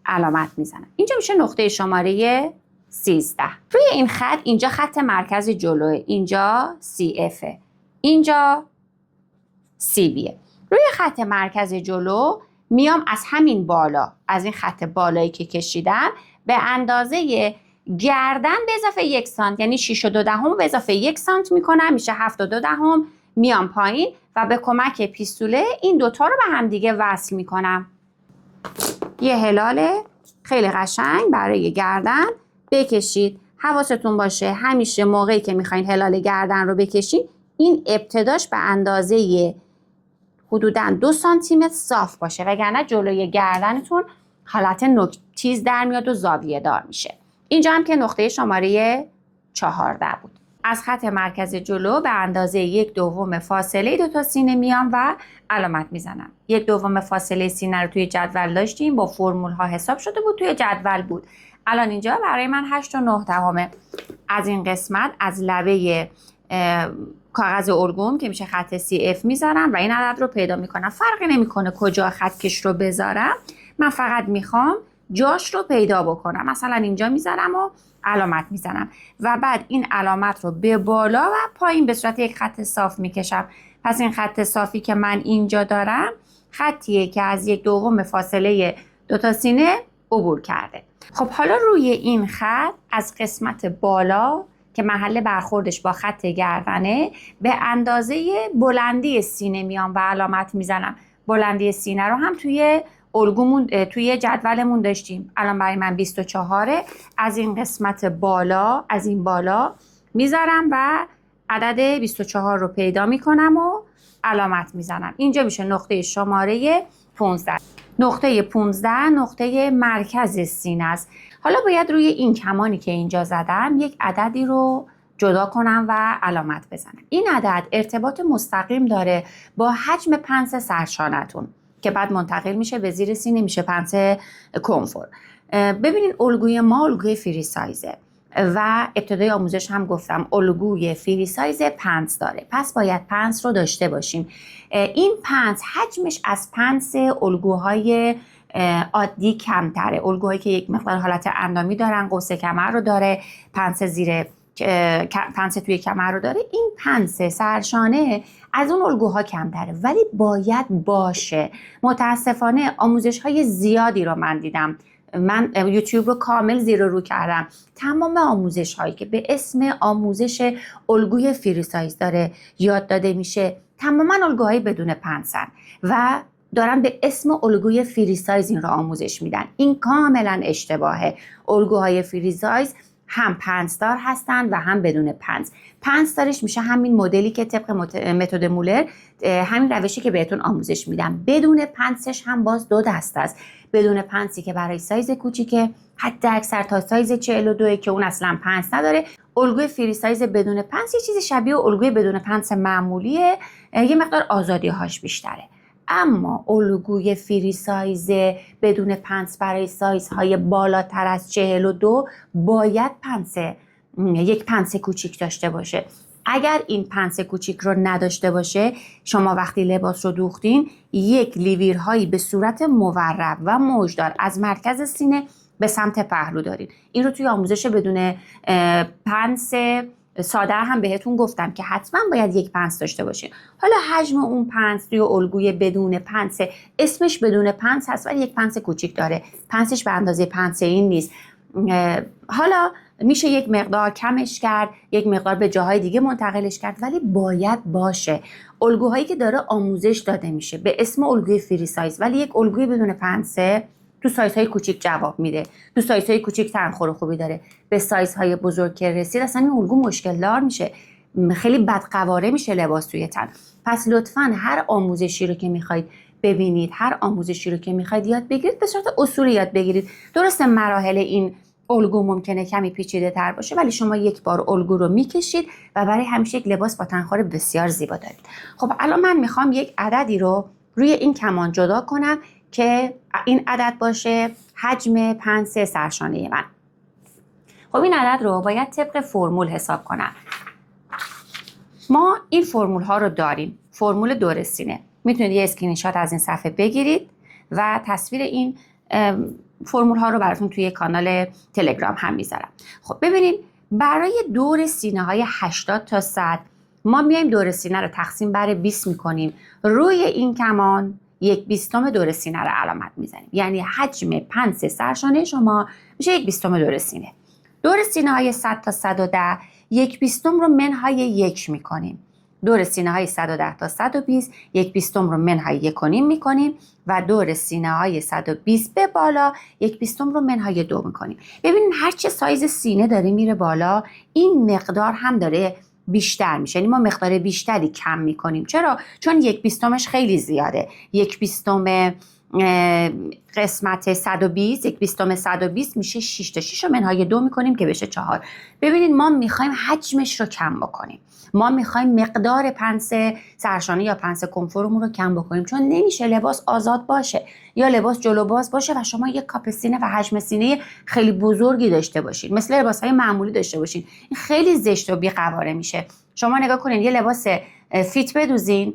علامت میزنم. اینجا میشه نقطه شماره 13. روی این خط اینجا خط مرکز جلوه، اینجا CF، اینجا CB. روی خط مرکز جلو میام از همین بالا، از این خط بالایی که کشیدم به اندازه گردن به اضافه 1 سانت، یعنی 6.2 به اضافه 1 سانت میکنم، میشه 7.2. میام پایین و به کمک پیستوله این دوتا رو به هم دیگه وصل میکنم. یه هلال خیلی قشنگ برای گردن بکشید. حواستون باشه همیشه موقعی که میخواین هلال گردن رو بکشید، این ابتداش به اندازه حدوداً 2 سانتی متر صاف باشه، وگرنه جلوی گردنتون حالت چیز در میاد و زاویه دار میشه. اینجا هم که نقطه شماره 14 بود. از خط مرکز جلو به اندازه 1/2 فاصله 2 تا سینه میام و علامت میزنم. 1/2 فاصله سینه رو توی جدول داشتیم، با فرمول ها حساب شده بود، توی جدول بود. الان اینجا برای من 8/9 از این قسمت از لبه کاغذ ارگوم که میشه خط CF میذارم و این عدد رو پیدا میکنم. فرقی نمیکنه کجا خط کش رو بذارم، من فقط میخوام جاش رو پیدا بکنم. مثلا اینجا میذارم و علامت میزنم و بعد این علامت رو به بالا و پایین به صورت یک خط صاف میکشم. پس این خط صافی که من اینجا دارم خطیه که از 1/2 فاصله 2 تا سینه عبور کرده. خب حالا روی این خط از قسمت بالا که محل برخوردش با خط گردنه به اندازه بلندی سینه میام و علامت میزنم. بلندی سینه رو هم توی الگومون توی جدولمون داشتیم. الان برای من 24 از این قسمت بالا، از این بالا میذارم و عدد 24 رو پیدا میکنم و علامت میزنم. اینجا میشه نقطه شماره 15. نقطه 15 نقطه مرکز سینه است. حالا باید روی این کمانی که اینجا زدم یک عددی رو جدا کنم و علامت بزنم. این عدد ارتباط مستقیم داره با حجم پنس سرشانتون که بعد منتقل میشه به زیر سینه، میشه پنس کنفور. ببینید الگوی ما الگوی فری سایزه و ابتدای آموزش هم گفتم الگوی فری سایز پنس داره، پس باید پنس رو داشته باشیم. این پنس حجمش از پنس الگوهای عادی کمتره، الگوهایی که یک مقدار حالت اندامی دارن، قوس کمر رو داره، پنس زیر پنس توی کمر رو داره. این پنس سرشانه از اون الگوها کمتره ولی باید باشه. متاسفانه آموزش های زیادی رو من دیدم، من یوتیوب رو کامل زیر و رو کردم، تمام آموزش هایی که به اسم آموزش الگوی فری سایز داره یاد داده میشه تماما الگوهای بدون پنسن و دارن به اسم الگوی فری سایز این رو آموزش میدن. این کاملا اشتباهه. الگوهای فری سایز هم پنسدار هستن و هم بدون پنس. پنسدارش میشه همین مدلی که طبق متد مولر، همین روشی که بهتون آموزش میدم. بدون پنسش هم باز 2 دسته است. بدون پنسی که برای سایز کوچیکه، حتی اکثر تا سایز 42 که اون اصلا پنس نداره. الگوی فری سایز بدون پنس یه چیز شبیه الگوی بدون پنس معمولیه، یه مقدار آزادی هاش بیشتره. اما الگوی فری سایز بدون پنس برای سایزهای بالاتر از 42 باید یک پنس کوچیک داشته باشه. اگر این پنس کوچیک رو نداشته باشه، شما وقتی لباس رو دوختین یک لیویرهایی به صورت مورب و موجدار از مرکز سینه به سمت پهلو دارین. این رو توی آموزش بدون پنس ساده هم بهتون گفتم که حتما باید یک پنس داشته باشین. حالا حجم اون پنس توی الگوی بدون پنس، اسمش بدون پنس هست ولی یک پنس کوچیک داره، پنسش به اندازه پنس این نیست. حالا میشه یک مقدار کمش کرد، یک مقدار به جاهای دیگه منتقلش کرد ولی باید باشه. الگوهایی که داره آموزش داده میشه به اسم الگوی فری سایز ولی یک الگوی بدون پنسه تو سایزهای کوچیک جواب میده، تو سایزهای کوچیک تنخور خوبی داره. به سایزهای بزرگ که رسید اصلا این الگو مشکل دار میشه، خیلی بدقواره میشه لباس توی تن. پس لطفاً هر آموزشی رو که میخواید ببینید، هر آموزشی رو که میخواید یاد بگیرید به صورت اصولی یاد بگیرید. درسته مراحل این الگو ممکنه کمی پیچیده تر باشه ولی شما یک بار الگو رو میکشید و برای همیشه یک لباس با تنخوار بسیار زیبا دارید. خب الان من میخوام یک عددی رو روی این کمان جدا کنم که این عدد باشه حجم پنس سرشانه من. خب این عدد رو باید طبق فرمول حساب کنم. ما این فرمول ها رو داریم. فرمول دور سینه. میتونید یه اسکرین شات از این صفحه بگیرید و تصویر این فرمول ها رو براتون توی کانال تلگرام هم میذارم. خب ببینید برای دور سینه های 80 تا 100 ما میایم دور سینه رو تقسیم بر 20 میکنیم. روی این کمان 1/20 دور سینه رو علامت میزنیم. یعنی حجم پنس سرشانه شما میشه 1/20 دور سینه. دور سینه های 100 تا 110 1/20 رو منهای 1 میکنیم. دور سینه های 110 تا 120 1/20 رو منهای 1.5 میکنیم و دور سینه های 120 به بالا 1/20 رو منهای 2 میکنیم. ببینید هر چه سایز سینه داره میره بالا این مقدار هم داره بیشتر میشه، یعنی ما مقدار بیشتری کم میکنیم. چرا؟ چون 1/20 خیلی زیاده. 1/20 قسمت 120 یک بیستم 120 میشه 6 تا 6 رو منهای 2 میکنیم که بشه 4. ببینید ما میخوایم حجمش رو کم بکنیم، ما میخوایم مقدار پنس سرشانه یا پنس کنفورمون رو کم بکنیم، چون نمیشه لباس آزاد باشه یا لباس جلو باز باشه و شما یک کاپ سینه و حجم سینه خیلی بزرگی داشته باشید، مثل لباسهای معمولی داشته باشید. این خیلی زشت و بی‌قواره میشه. شما نگاه کنین یه لباس فیت بدوزین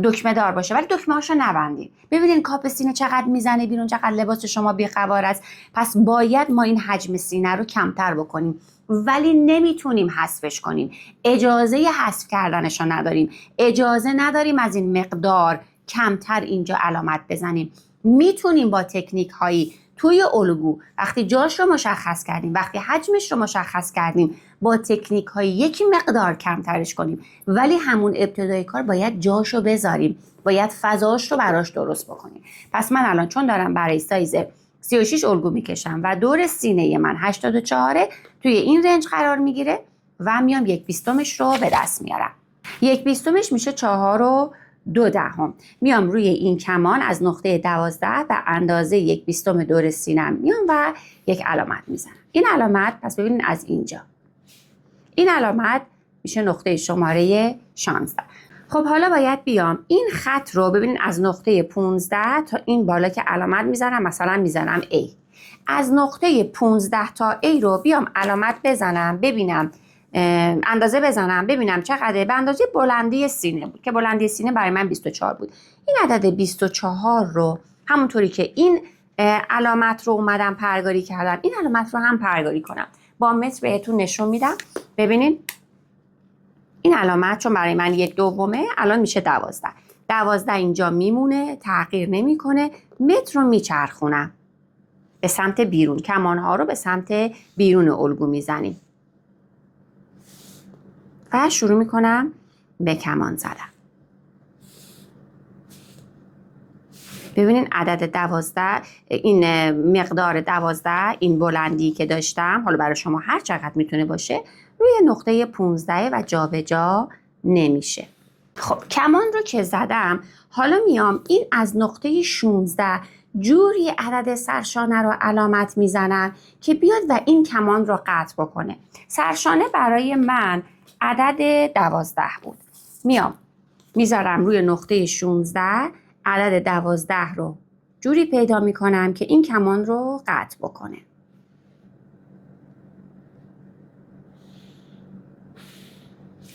دکمه دار باشه ولی دکمه هاشو نبندین. ببینین کاپ سینه چقدر میزنه بیرون، چقدر لباس شما بی‌قواره است. پس باید ما این حجم سینه رو کمتر بکنیم، ولی نمیتونیم حذفش کنیم. اجازه حذف کردنش رو نداریم، اجازه نداریم از این مقدار کمتر اینجا علامت بزنیم. میتونیم با تکنیک هایی توی الگو وقتی جاش رو مشخص کردیم، وقتی حجمش رو مشخص کردیم، با تکنیک های یکی مقدار کمترش کنیم، ولی همون ابتدای کار باید جاش رو بذاریم، باید فضاش رو براش درست بکنیم. پس من الان چون دارم برای سایز 36 الگو میکشم و دور سینه من 84 توی این رنج قرار میگیره و میام 1/20 رو به دست میارم. 1/20 میشه 4.2. میام روی این کمان از نقطه 12 به اندازه 1/20 دور سینم میام و یک علامت میزنم. این علامت پس ببینید از اینجا این علامت میشه نقطه شماره 16. خب حالا باید بیام این خط رو ببینید از نقطه 15 تا این بالا که علامت میزنم، مثلا میزنم A. از نقطه 15 تا A رو بیام علامت بزنم، ببینم اندازه بزنم ببینم چقدره. به اندازه بلندی سینه بود که بلندی سینه برای من 24 بود. این عدد 24 رو همونطوری که این علامت رو اومدم پرگاری کردم، این علامت رو هم پرگاری کنم. با متر بهتون نشون میدم. ببینید این علامت چون برای من 1/2 الان میشه 12. 12 اینجا میمونه، تغییر نمیکنه. متر رو میچرخونم به سمت بیرون، کمانها رو به سمت بیرون الگو میزنیم و شروع میکنم به کمان زدن. ببینین عدد 12، این مقدار 12، این بلندی که داشتم، حالا برای شما هر چقدر میتونه باشه، روی نقطه 15 و جابجا نمیشه. خب کمان رو که زدم، حالا میام این از نقطه 16 جوری عدد سرشانه رو علامت میزنم که بیاد و این کمان رو قطع بکنه. سرشانه برای من عدد 12 بود. میام میذارم روی نقطه 16 عدد 12 رو جوری پیدا میکنم که این کمان رو قطع بکنه.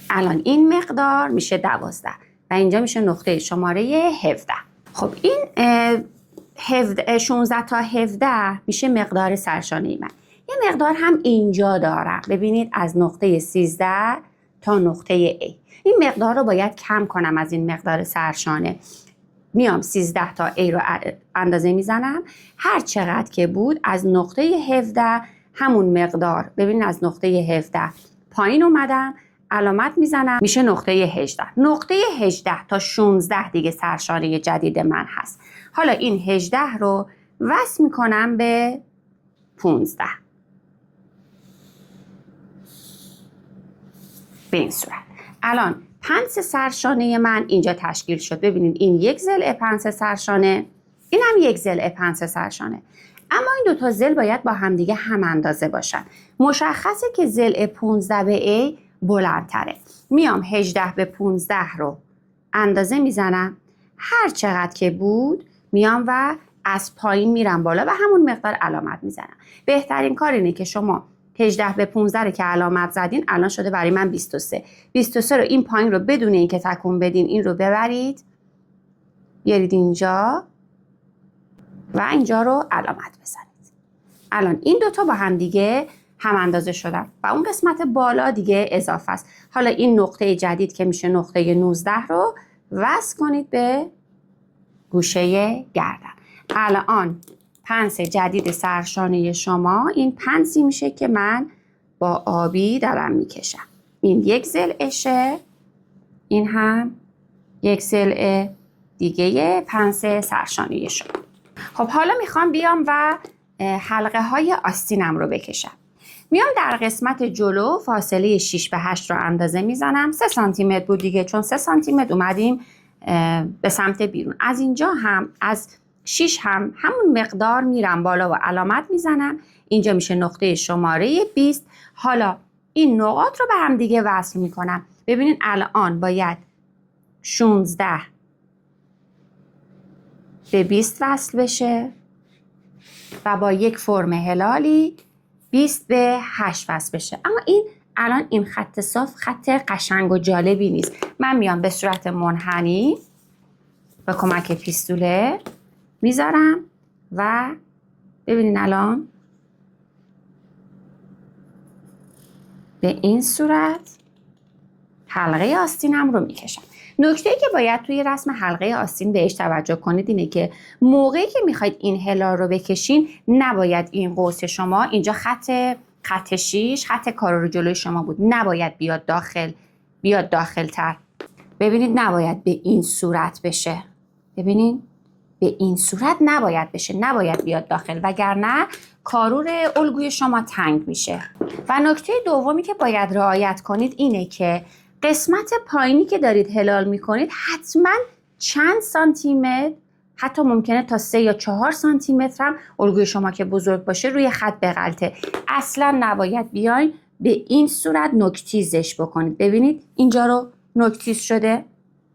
الان این مقدار میشه 12 و اینجا میشه نقطه شماره 17. خب این 16 تا 17 میشه مقدار سرشانه من. یه مقدار هم اینجا دارم. ببینید از نقطه 13 تا نقطه A. این مقدار رو باید کم کنم از این مقدار سرشانه. میام 13 تا A رو اندازه میزنم. هر چقدر که بود از نقطه 17 همون مقدار. ببینید از نقطه 17 پایین اومدم، علامت میزنم، میشه نقطه 18. نقطه 18 تا 16 دیگه سرشانه جدید من هست. حالا این 18 رو وصل میکنم به 15. به این صورت. الان پنس سرشانه من اینجا تشکیل شد. ببینید این یک ضلع پنس سرشانه، این هم یک ضلع پنس سرشانه. اما این دوتا ضلع باید با همدیگه هم اندازه باشن. مشخصه که ضلع 15 به A بلندتره. میام 18 به 15 رو اندازه میزنم. هر چقدر که بود میام و از پایین میرم بالا و همون مقدار علامت میزنم. بهترین کار اینه که شما 18 به 15 رو که علامت زدین الان شده برای من 23. 23 رو این پایین رو بدون اینکه تکون بدین این رو ببرید بیارید اینجا و اینجا رو علامت بزنید. الان این دوتا با هم دیگه هم اندازه شدن و اون قسمت بالا دیگه اضافه است. حالا این نقطه جدید که میشه نقطه 19 رو وصل کنید به گوشه گردن. الان پنس جدید سرشانه شما این پنسی میشه که من با آبی دارم میکشم. این یک ضلعشه، این هم یک ضلع دیگه پنس سرشانه شما. خب حالا میخوام بیام و حلقه های آستینم رو بکشم. میام در قسمت جلو فاصله 6 به 8 رو اندازه میزنم. 3 سانتی متر بود دیگه، چون 3 سانتی متر اومدیم به سمت بیرون. از اینجا هم از 6 هم همون مقدار میرم بالا و علامت میزنم. اینجا میشه نقطه شماره 20. حالا این نقاط رو به هم دیگه وصل میکنم. ببینید الان باید 16 به 20 وصل بشه و با یک فرم هلالی 20 به 8 وصل بشه. اما این الان این خط صاف خط قشنگ و جالبی نیست. من میام به صورت منحنی با کمک پیستوله میذارم و ببینین الان به این صورت حلقه آستینم رو میکشم. نکته‌ای که باید توی رسم حلقه آستین بهش توجه کنید اینه که موقعی که میخواید این هلال رو بکشین نباید این قوس شما اینجا خط 6 خط کارو رو جلوی شما بود، نباید بیاد داخل تر. ببینید نباید به این صورت بشه. ببینید به این صورت نباید بشه، نباید بیاد داخل، وگرنه کارور الگوی شما تنگ میشه. و نکته دومی که باید رعایت کنید اینه که قسمت پایینی که دارید هلال میکنید حتما چند سانتیمتر، حتی ممکنه تا 3 یا 4 سانتیمتر هم الگوی شما که بزرگ باشه روی خط بغلطه. اصلا نباید بیاین به این صورت نوک‌تیزش بکنید. ببینید اینجا رو نوک‌تیز شده،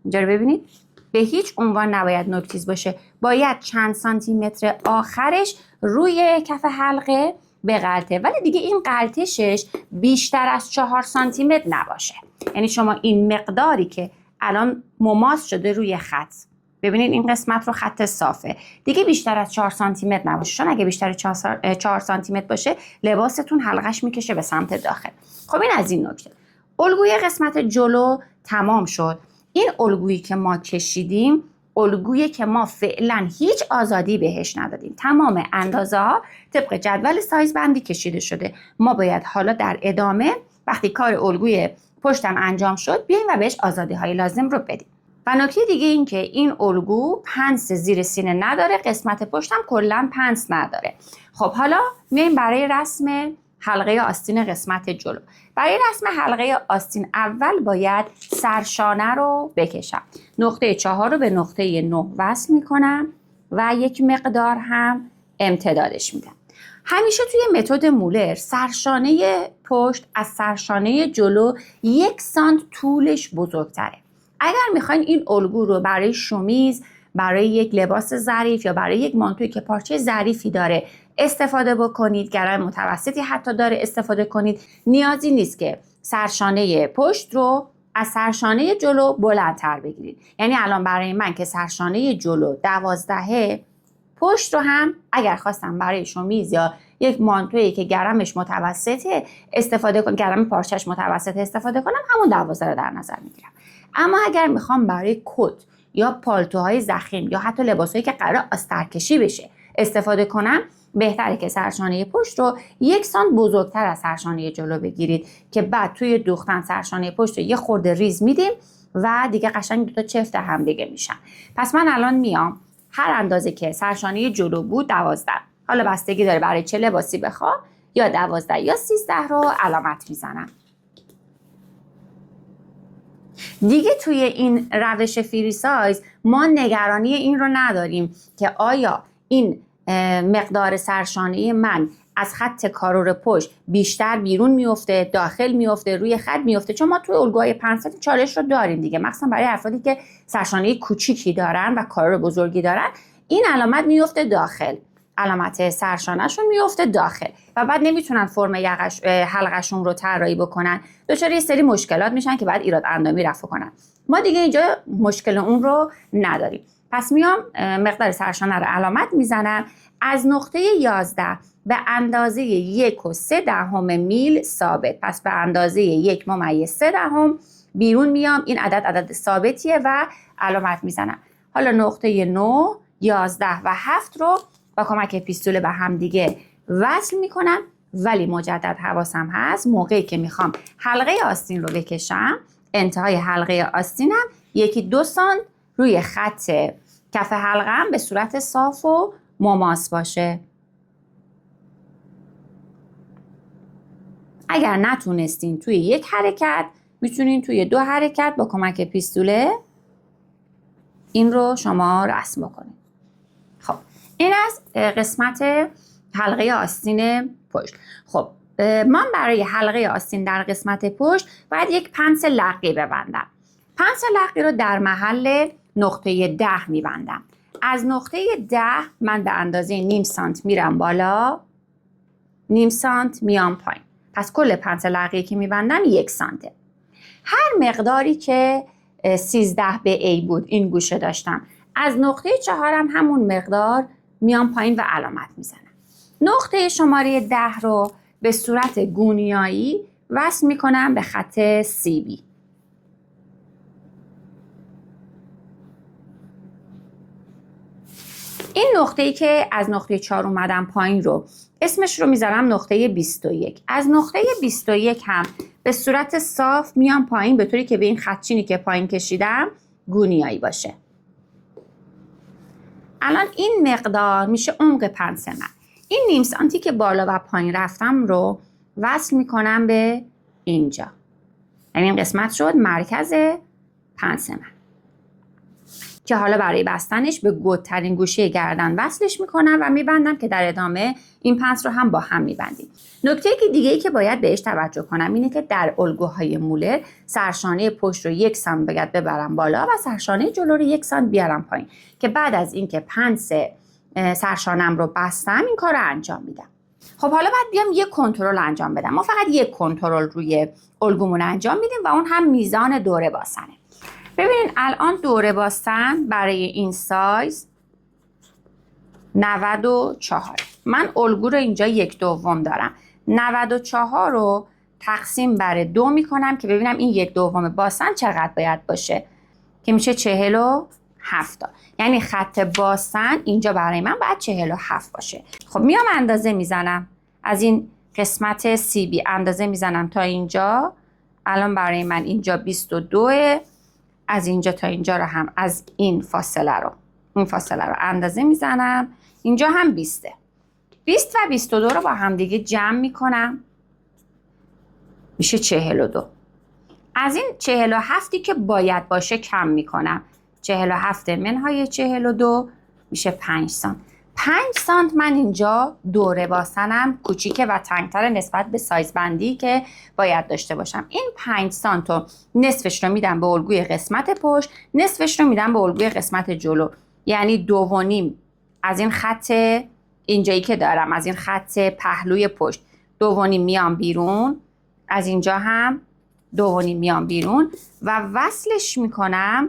اینجا رو ببینید. به هیچ عنوان نباید نوک‌تیز باشه، باید چند سانتیمتر آخرش روی کف حلقه بغلطه، ولی دیگه این غلطشش بیشتر از 4 سانتیمتر نباشه. یعنی شما این مقداری که الان مماس شده روی خط، ببینید این قسمت رو خط صافه، دیگه بیشتر از 4 سانتیمتر نباشه، چون اگه بیشتر 4 سانتیمتر باشه لباستون حلقش میکشه به سمت داخل. خب این از این نکته. الگوی قسمت جلو تمام شد. این الگویی که ما کشیدیم الگویی که ما فعلا هیچ آزادی بهش ندادیم، تمام اندازه ها طبق جدول سایز بندی کشیده شده. ما باید حالا در ادامه وقتی کار الگوی پشتم انجام شد بیایم و بهش آزادی های لازم رو بدیم. و نکته دیگه این که این الگو پنس زیر سینه نداره، قسمت پشتم کلا پنس نداره. خب حالا میایم برای رسم حلقه آستین قسمت جلو. برای رسم حلقه آستین اول باید سرشانه رو بکشم. نقطه 4 رو به نقطه 9 وصل میکنم و یک مقدار هم امتدادش میدم. همیشه توی متد مولر سرشانه پشت از سرشانه جلو 1 سانت طولش بزرگتره. اگر میخواین این الگو رو برای شمیز، برای یک لباس ظریف یا برای یک مانتویی که پارچه ظریفی داره استفاده بکنید، گرم متوسطی حتی داره استفاده کنید، نیازی نیست که سرشانه پشت رو از سرشانه جلو بلندتر بگیرید. یعنی الان برای من که سرشانه جلو 12، پشت رو هم اگر خواستم برای شمیز یا یک مانتویی که گرمش متوسطه استفاده کنم، گرم پارچه‌اش متوسطه استفاده کنم، همون 12 رو در نظر میگیرم. اما اگر میخوام برای کت یا پالتوهای ضخیم یا حتی لباسایی که قرار آسترکشی بشه استفاده کنم، بهتره که سرشانه پشت رو 1 سانت بزرگتر از سرشانه جلو بگیرید که بعد توی دوختن سرشانه پشت رو یه خورده ریز میدیم و دیگه قشنگ دو تا چفت هم دیگه میشن. پس من الان میام هر اندازه که سرشانه جلو بود 12، حالا بستگی داره برای چه لباسی بخوام، یا 12 یا 13 رو علامت میزنم. دیگه توی این روش فری سایز ما نگرانی این رو نداریم که آیا این مقدار سرشانه من از خط کارور پشت بیشتر بیرون میفته، داخل میفته، روی خط میفته، چون ما توی الگوهای 5 سانتی چالش رو داریم دیگه، مخصوصا برای افرادی که سرشانه کوچیکی دارن و کارور بزرگی دارن، این علامت میفته داخل، علامت سرشانه‌شون میفته داخل و بعد نمیتونن فرم حلقشون رو طراحی بکنن، دچار یه سری مشکلات میشن که بعد ایراد اندامی رفع کنن. ما دیگه اینجا مشکل اون رو نداریم. پس میام مقدار سرشانه رو علامت میزنم، از نقطه 11 به اندازه 1.3 میل ثابت، پس به اندازه 1.3 بیرون میام، این عدد ثابتیه و علامت میزنم. حالا نقطه 9، 11 و 7 رو با کمک پیستول به هم دیگه وصل میکنم، ولی مجدد حواسم هست موقعی که میخوام حلقه آستین رو بکشم، انتهای حلقه آستینم 1-2 سانت روی خط کف حلقه‌ام به صورت صاف و مماس باشه. اگر نتونستین توی یک حرکت، میتونین توی 2 حرکت با کمک پیستوله این رو شما رسم بکنید. خب این از قسمت حلقه آستین پشت. خب من برای حلقه آستین در قسمت پشت باید یک پنس لقی ببندم. پنس لقی رو در محل نقطه 10 میبندم. از نقطه 10 من به اندازه نیم سانت میرم بالا، نیم سانت میام پایین. پس کل پنس لقی که میبندم 1 سانته. هر مقداری که 13 به A بود این گوشه داشتم، از نقطه 4 همون مقدار میام پایین و علامت میزنم. نقطه شماره 10 رو به صورت گونیایی وصل میکنم به خط CB. این نقطه‌ای که از نقطه 4 اومدم پایین رو اسمش رو میذارم نقطه 21. از نقطه 21 هم به صورت صاف میام پایین به طوری که به این خطچینی که پایین کشیدم گونیایی باشه. الان این مقدار میشه عمق پنس من. این نیم سانتی که بالا و پایین رفتم رو وصل میکنم به اینجا. یعنی این قسمت شد مرکز پنس من که حالا برای بستنش به گودترین گوشه گردن وصلش میکنم و میبندم که در ادامه این پنس رو هم با هم میبندیم. نکته دیگه‌ای که باید بهش توجه کنم اینه که در الگوهای مولر سرشانه پشت رو 1 سانت باید ببرم بالا و سرشانه جلو رو 1 سانت بیارم پایین که بعد از اینکه پنس سرشانم رو بستم این کار رو انجام میدم. خب حالا باید بیام یک کنترل انجام بدم. ما فقط یک کنترل روی الگومون انجام میدیم و اون هم میزان دوره باسنه. ببینید الان دوره باستن برای این سایز 94. من الگو رو اینجا 1/2 دارم. 94 رو تقسیم بر 2 میکنم که ببینم این 1/2 باستن چقدر باید باشه که میشه 47. یعنی خط باستن اینجا برای من باید 47 باشه. خب میام اندازه میزنم از این قسمت CB اندازه میزنم تا اینجا. الان برای من اینجا 22. از اینجا تا اینجا رو هم از این فاصله رو اندازه میزنم. اینجا هم 20. 20 و 22 رو با هم دیگه جمع میکنم میشه 42. از این 47 که باید باشه کم میکنم. 47 منهای 42 میشه 5 سانت. 5 سانت من اینجا دوره باسنم کوچیکه و تنگتر نسبت به سایز بندی که باید داشته باشم. این 5 سانت رو نصفش رو میدم به الگوی قسمت پشت، نصفش رو میدم به الگوی قسمت جلو. یعنی 2.5 از این خط اینجایی که دارم، از این خط پهلوی پشت 2.5 میام بیرون، از اینجا هم 2.5 میام بیرون و وصلش میکنم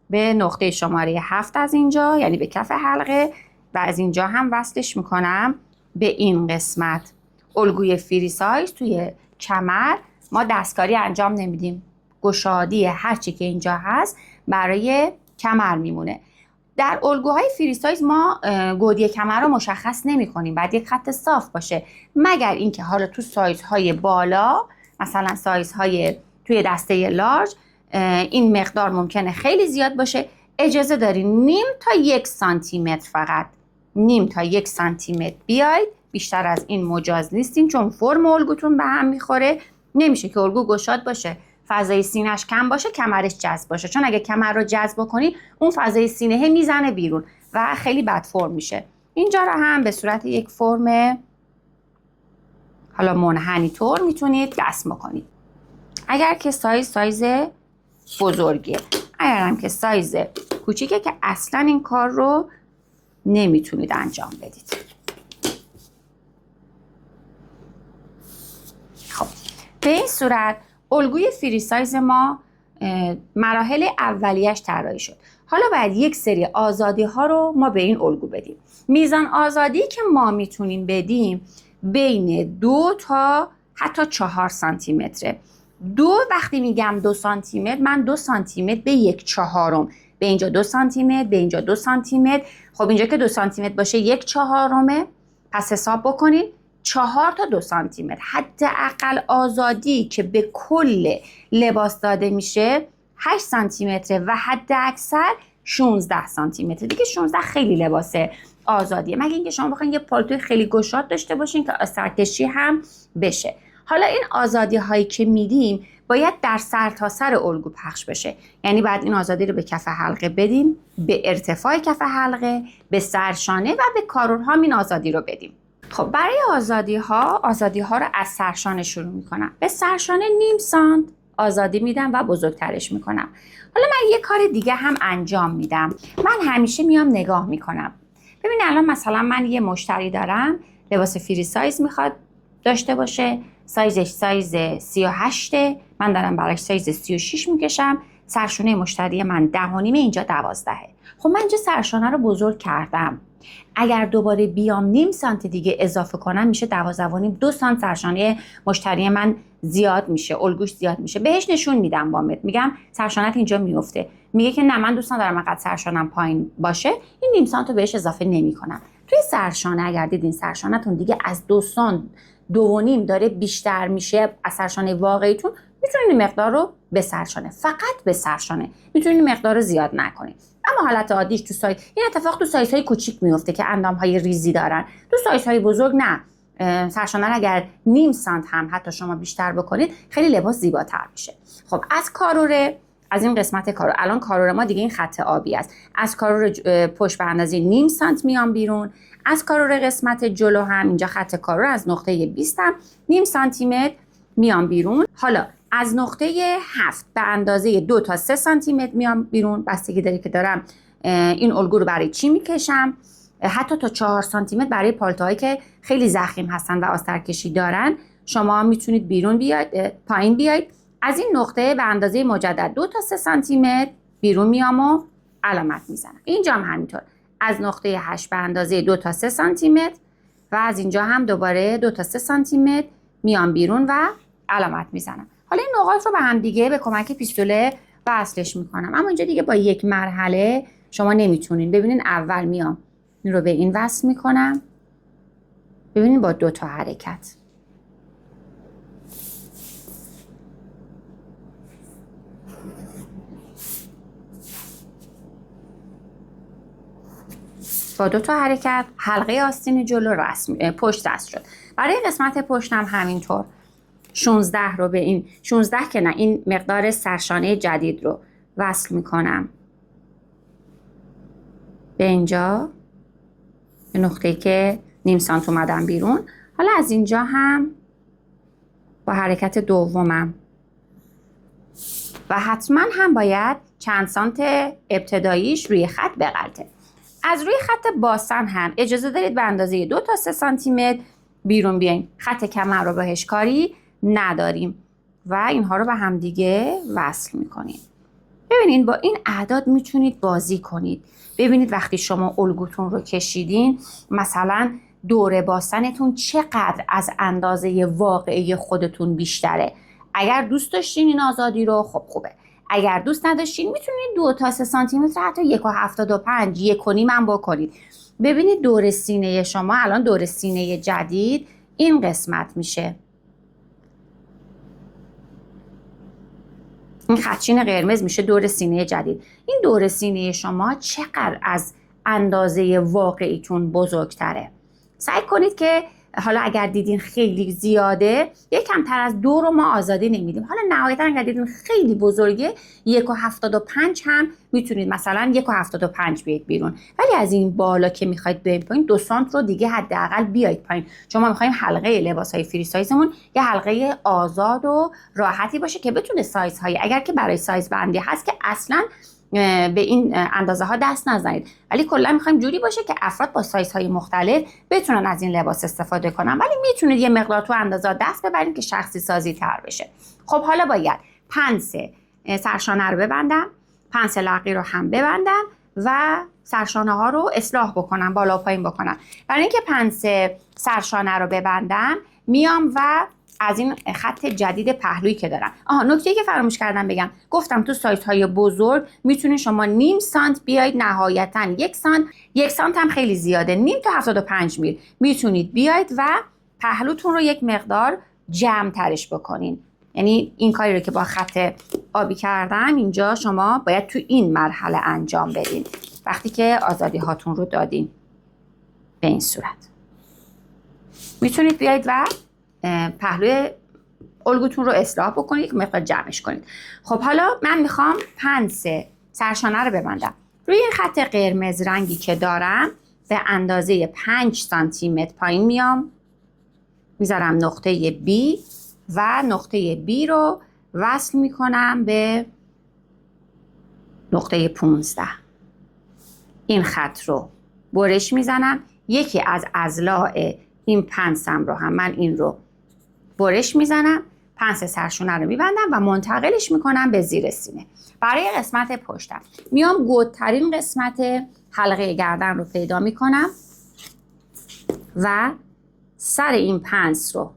به نقطه شماره 7 از اینجا، یعنی به کف حلقه، و از اینجا هم وصلش میکنم به این قسمت. الگوی فری سایز توی کمر ما دستکاری انجام نمیدیم. گشادی هرچی که اینجا هست برای کمر میمونه. در الگوهای فری سایز ما گودی کمر رو مشخص نمی کنیم. باید یک خط صاف باشه، مگر اینکه حالا تو سایزهای بالا، مثلا سایزهای توی دسته لارج، این مقدار ممکنه خیلی زیاد باشه. اجازه دارین نیم تا 1 سانتی متر، فقط نیم تا 1 سانتی متر بیاید. بیشتر از این مجاز نیستین چون فرم الگوتون به هم میخوره. نمیشه که الگو گشاد باشه، فضای سینه‌اش کم باشه، کمرش جذب باشه، چون اگه کمر رو جذب کنی اون فضای سینه میزنه بیرون و خیلی بد فرم میشه. اینجا رو هم به صورت یک فرم حالا منحنی طور میتونید رسم کنید. اگر که سایز بزرگیه، اگر هم که سایز کوچیکه که اصلا این کار رو نمیتونید انجام بدید. خب به این صورت الگوی فری سایز ما مراحل اولیش طراحی شد. حالا باید یک سری آزادی ها رو ما به این الگو بدیم. میزان آزادی که ما میتونیم بدیم بین 2 تا حتی 4 سانتی متره. 2 وقتی میگم 2 سانتی متر، من 2 سانتی متر به 1/4. به اینجا 2 سانتی متر، به اینجا 2 سانتی متر. خب اینجا که 2 سانتی متر باشه 1/4. پس حساب بکنید 4 تا 2 سانتی متر. حداقل آزادی که به کل لباس داده میشه 8 سانتی متر و حد اکثر 16 سانتی متر. دیگه 16 خیلی لباس آزادیه، مگه اینکه شما بخواید یه پالتوی خیلی گشاد داشته باشین که سرکشی هم بشه. حالا این آزادی هایی که میدیم باید در سرتاسر الگو پخش بشه. یعنی بعد این آزادی رو به کف حلقه بدیم، به ارتفاع کف حلقه، به سرشانه و به کارورها این آزادی رو بدیم. خب برای آزادی ها رو از سرشانه شروع میکنم. به سرشانه نیم سانت آزادی میدم و بزرگترش میکنم. حالا من یه کار دیگه هم انجام میدم. من همیشه میام نگاه میکنم. ببین الان مثلا من یه مشتری دارم، لباس فری سایز میخواد داشته باشه، سایزش سایز 38، من دارم براش سایز 36 میکشم، سرشانه مشتری من 10.5، اینجا 12. خب من اینجا سرشانه رو بزرگ کردم. اگر دوباره بیام نیم سانت دیگه اضافه کنم میشه 12.5، 2 سانت سرشانه مشتری من زیاد میشه، الگوش زیاد میشه. بهش نشون میدم با متر، میگم سرشانت اینجا میفته، میگه که نه من دوستان دارم انقدر سرشانم پایین باشه، این نیم سانت رو بهش اضافه نمیکنم. توی سرشانه اگر دیدین سرشانتون دیگه از 2 سانت 2.5 داره بیشتر میشه از سرشانه واقعیتون، میتونید مقدار رو به سرشانه، فقط به سرشانه میتونید مقدار رو زیاد نکنید. اما حالت عادیش تو سایز، این اتفاق تو سایزهای کوچیک میفته که اندامهای ریزی دارن. تو سایزهای بزرگ نه، سرشانه اگر نیم سانت هم حتی شما بیشتر بکنید خیلی لباس زیباتر میشه. خب از کاروره، از این قسمت کارور، الان کارور ما دیگه این خط آبی است. از کارور پشت به اندازه نیم سانت میام بیرون. از کارور قسمت جلو هم اینجا خط کارور از نقطه 20 هم نیم سانتی متر میام بیرون. حالا از نقطه 7 به اندازه 2 تا 3 سانتی متر میام بیرون، بستگی داره که دارم این الگو رو برای چی میکشم. حتی تا 4 سانتی متر برای پالتوهایی که خیلی ضخیم هستن و آسترکشی دارن شما میتونید بیرون بیاید، پایین بیاید. از این نقطه به اندازه مجدد 2 تا 3 سانتی متر بیرون میام و علامت میزنم. اینجا هم همینطور از نقطه 8 به اندازه 2 تا 3 سانتی متر و از اینجا هم دوباره 2 تا 3 سانتی متر میام بیرون و علامت میزنم. حالا این نقاط رو به هم دیگه به کمک پیستوله وصلش میکنم. اما اینجا دیگه با یک مرحله شما نمیتونین. ببینین اول میام این رو به این وصل میکنم، ببینین با 2 تا حرکت. با 2 تا حرکت حلقه آستین جلو پشت رسم شد. برای قسمت پشتم همینطور 16 رو به این 16 که نه، این مقدار سرشانه جدید رو وصل میکنم به اینجا، به نقطه‌ای که نیم سانت اومدم بیرون. حالا از اینجا هم با حرکت دومم و حتما هم باید چند سانت ابتداییش روی خط بغلطه. از روی خط باسن هم اجازه دارید به اندازه 2 تا 3 سانتی متر بیرون بیاین. خط کمر رو بهش کاری نداریم و اینها رو به هم دیگه وصل میکنید. ببینید با این اعداد میتونید بازی کنید. ببینید وقتی شما الگوتون رو کشیدین، مثلا دور باسنتون چقدر از اندازه واقعی خودتون بیشتره. اگر دوست داشتین این آزادی رو خب خوبه، اگر دوست نداشتین میتونید 2 تا 3 سانتی متر حتی 1.75 1.5 هم بکنید. ببینید دور سینه شما الان، دور سینه جدید این قسمت میشه. این خطچین قرمز میشه دور سینه جدید. این دور سینه شما چقدر از اندازه واقعیتون بزرگتره. سعی کنید که حالا اگر دیدین خیلی زیاده، یک کمتر از 2 رو ما آزادی نمیدیم. حالا نهایتا اگر دیدین خیلی بزرگه 1.75 هم میتونید مثلا 1.75 بیاید بیرون. ولی از این بالا که میخواید بیاید پایین 2 سانت رو دیگه حداقل بیاید پایین. چون ما میخوایم حلقه لباسهای فری سایزمون یه حلقه آزاد و راحتی باشه که بتونه سایزهای، اگر که برای سایز بندی هست که اصلا به این اندازه ها دست نزنید، ولی کلا میخوایم جوری باشه که افراد با سایزهای مختلف بتونن از این لباس استفاده کنن، ولی میتونید یه مقدار تو اندازه دست ببرید که شخصی سازی تر بشه. خب حالا باید پنس سرشانه رو ببندم، پنس لقی رو هم ببندم و سرشانه ها رو اصلاح بکنم، بالا و پایین بکنم. برای اینکه پنس سرشانه رو ببندم میام و از این خط جدید پهلویی که دارم، نکته‌ای که فراموش کردم بگم، گفتم تو سایزهای بزرگ میتونید شما نیم سانت بیاید، نهایتاً 1 سانت، 1 سانت هم خیلی زیاده، نیم تا 75 میل میتونید بیاید و پهلوتون رو یک مقدار جمع ترش بکنین. یعنی این کاری رو که با خط آبی کردم اینجا شما باید تو این مرحله انجام بدین وقتی که آزادی هاتون رو دادین. به این صورت میتونید بیاید و پهلوی الگوتون رو اصلاح بکنید، یک مقدار جمعش کنید. خب حالا من میخوام پنس سرشانه رو ببندم. روی این خط قرمز رنگی که دارم به اندازه 5 سانتی متر پایین میام، میذارم نقطه B و نقطه B رو وصل میکنم به نقطه 15. این خط رو برش میزنم. یکی از اضلاع این پنسم رو هم من این رو برش میزنم، پنس سرشونه رو میبندم و منتقلش میکنم به زیر سینه. برای قسمت پشتم میام گودترین قسمت حلقه گردن رو پیدا میکنم و سر این پنس رو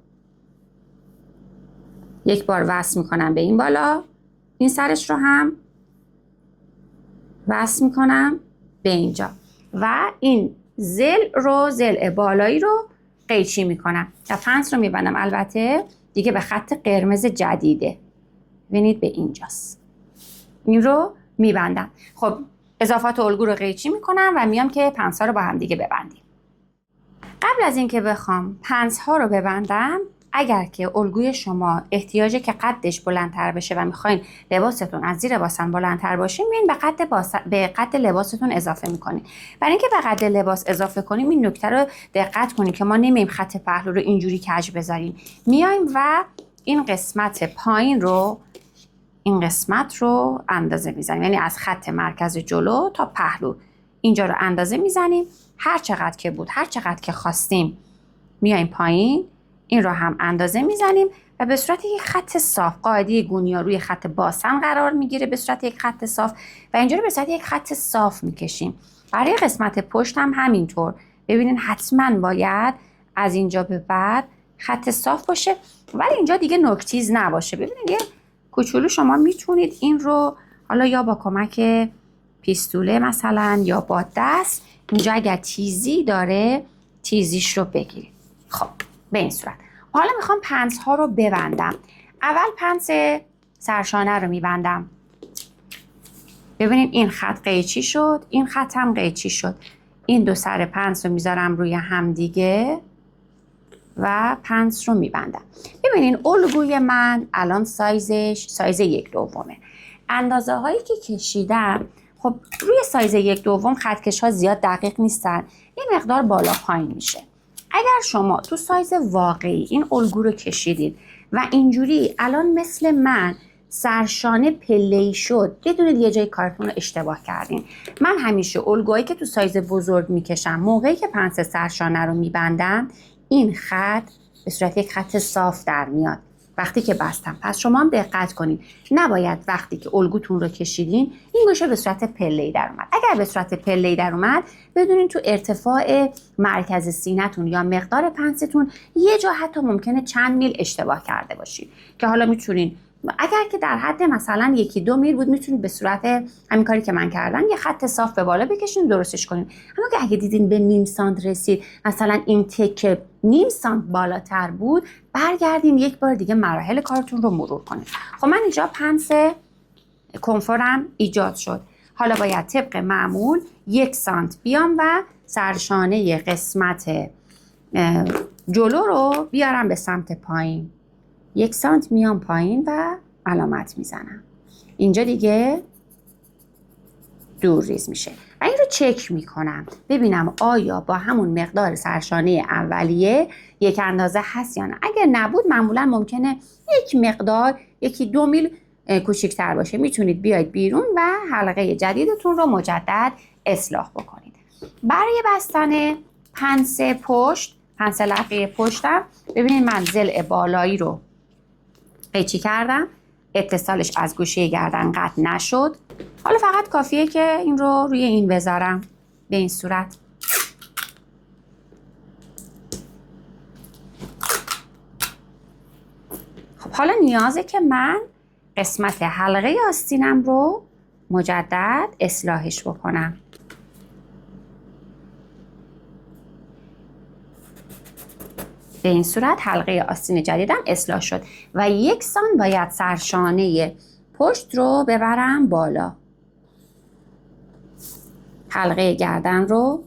یک بار وصل میکنم به این بالا، این سرش رو هم وصل میکنم به اینجا و این ضلع بالایی رو قیچی میکنم و پنس رو میبندم. البته دیگه به خط قرمز جدیده، ببینید به اینجاست، این رو میبندم. خب اضافات الگو رو قیچی میکنم و میام که پنس ها رو با هم دیگه ببندیم. قبل از اینکه بخوام پنس ها رو ببندم، اگر که الگوی شما احتیاجه که قدش بلندتر بشه و میخواین لباستون از زیر باسن بلندتر باشه، میین به قد لباستون اضافه میکنین. برای اینکه به قد لباس اضافه کنیم این نکته رو دقت کنید که ما نمیم خط پهلو رو اینجوری کج بذاریم. میایم و این قسمت پایین رو، این قسمت رو اندازه میزنیم، یعنی از خط مرکز جلو تا پهلو اینجا رو اندازه میزنیم. هر چقدر که بود، هر چقدر که خواستیم میایم پایین، این رو هم اندازه میزنیم و به صورت یک خط صاف، قاعده گونیا روی خط باسن قرار میگیره به صورت یک خط صاف و اینجا رو به صورت یک خط صاف میکشیم. برای قسمت پشت هم همینطور. ببینین حتما باید از اینجا به بعد خط صاف باشه، ولی اینجا دیگه نوک‌تیز نباشه. ببینید یه کوچولو شما میتونید این رو حالا یا با کمک پیستوله مثلا یا با دست اینجا اگر تیزی داره تیزیش رو بگیرید. خب به این صورت. حالا میخوام پنس ها رو ببندم. اول پنس سرشانه رو میبندم. ببینید این خط قیچی شد، این خط هم قیچی شد. این دو سر پنس رو میذارم روی هم دیگه و پنس رو میبندم. ببینید الگوی من الان سایزش سایز 1/2. اندازه هایی که کشیدم، خب روی سایز 1/2 خطکش ها زیاد دقیق نیستن، یه مقدار بالا پایین میشه. اگر شما تو سایز واقعی این الگو رو کشیدید و اینجوری الان مثل من سرشانه پله‌ای شد، بدونید یه جای کارتون رو اشتباه کردین. من همیشه الگوهایی که تو سایز بزرگ میکشم، موقعی که پنس سرشانه رو میبندم این خط به صورت یک خط صاف در میاد وقتی که بستم. پس شما هم دقت کنید، نباید وقتی که الگوتون رو کشیدین این گوشه به صورت پله‌ای در اومد. اگر به صورت پله‌ای در اومد، بدونین تو ارتفاع مرکز سینه‌تون یا مقدار پنستون یه جا حتی ممکنه چند میل اشتباه کرده باشید که حالا میتونین، اگر که در حد مثلا 1-2 میل بود، میتونید به صورت همین کاری که من کردم یه خط صاف به بالا بکشین درستش کنین. اما که اگه دیدین به نیم سانت رسید، مثلا این تکه نیم سانت بالاتر بود، برگردین یک بار دیگه مراحل کارتون رو مرور کنین. خب من اینجا پنس کنفورم ایجاد شد. حالا باید طبق معمول 1 سانت بیام و سرشانه قسمت جلو رو بیارم به سمت پایین. 1 سانت میام پایین و علامت میزنم. اینجا دیگه دور ریز میشه و این رو چک میکنم ببینم آیا با همون مقدار سرشانه اولیه یک اندازه هست یا نه. اگر نبود معمولا ممکنه یک مقدار 1-2 میل کوچکتر باشه. میتونید بیاید بیرون و حلقه جدیدتون رو مجدد اصلاح بکنید. برای بستن پنس پشت، پنس لقه پشتم، ببینید من ضلع بالایی رو قیچی کردم، اتصالش از گوشه گردن قطع نشد. حالا فقط کافیه که این رو روی این بذارم به این صورت. خب حالا نیازه که من قسمت حلقه آستینم رو مجدد اصلاحش بکنم. به این صورت حلقه آستین جدیدم اصلاح شد و 1 سانت باید سرشانه پشت رو ببرم بالا. حلقه گردن رو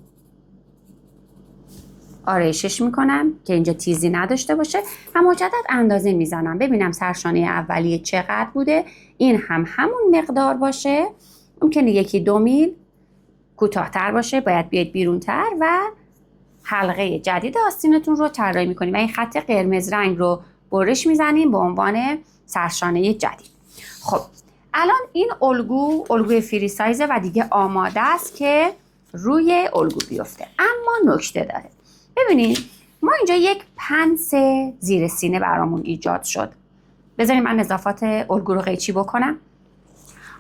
آرایشش میکنم که اینجا تیزی نداشته باشه و مجدد اندازه میزنم ببینم سرشانه اولیه چقدر بوده. این هم همون مقدار باشه، ممکنه 1-2 میل کوتاه‌تر باشه، باید بیاید بیرونتر و حلقه جدید آستینتون رو طراحی میکنیم و این خط قرمز رنگ رو برش میزنیم به عنوان سرشانه جدید. خب الان این الگوی فری سایزه و دیگه آماده است که روی الگو بیفته. اما نکته داره. ببینید ما اینجا یک پنس زیر سینه برامون ایجاد شد. بذارید من اضافات الگو رو قیچی بکنم.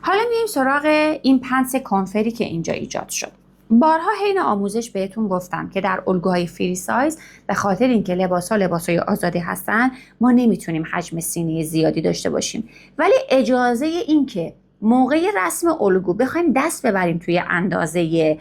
حالا میایم سراغ این پنس کنفری که اینجا ایجاد شد. بارها حین آموزش بهتون گفتم که در الگوهای فری سایز به خاطر اینکه لباس‌های آزادی هستن ما نمیتونیم حجم سینه زیادی داشته باشیم، ولی اجازه این که موقع رسم الگو بخوایم دست ببریم توی اندازه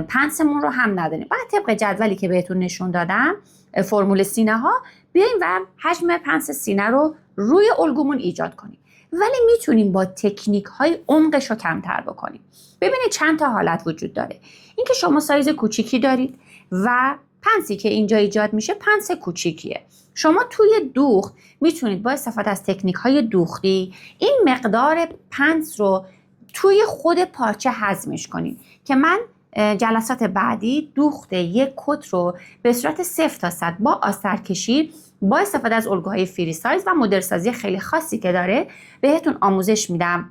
پنسمون رو هم نداریم. باید طبق جدولی که بهتون نشون دادم فرمول سینه ها بیایم و حجم پنس سینه رو روی الگومون ایجاد کنیم، ولی میتونیم با تکنیک های عمقش رو کمتر بکنیم. ببینید چند تا حالت وجود داره. اینکه شما سایز کوچیکی دارید و پنسی که اینجا ایجاد میشه پنس کوچیکیه. شما توی دوخت میتونید با استفاده از تکنیک های دوختی این مقدار پنس رو توی خود پارچه هضمش کنید که من جلسات بعدی دوخت یک کت رو به صورت 0 تا 100 با آسترکشی با استفاده از الگوهای فری سایز و مدلسازی خیلی خاصی که داره بهتون آموزش میدم.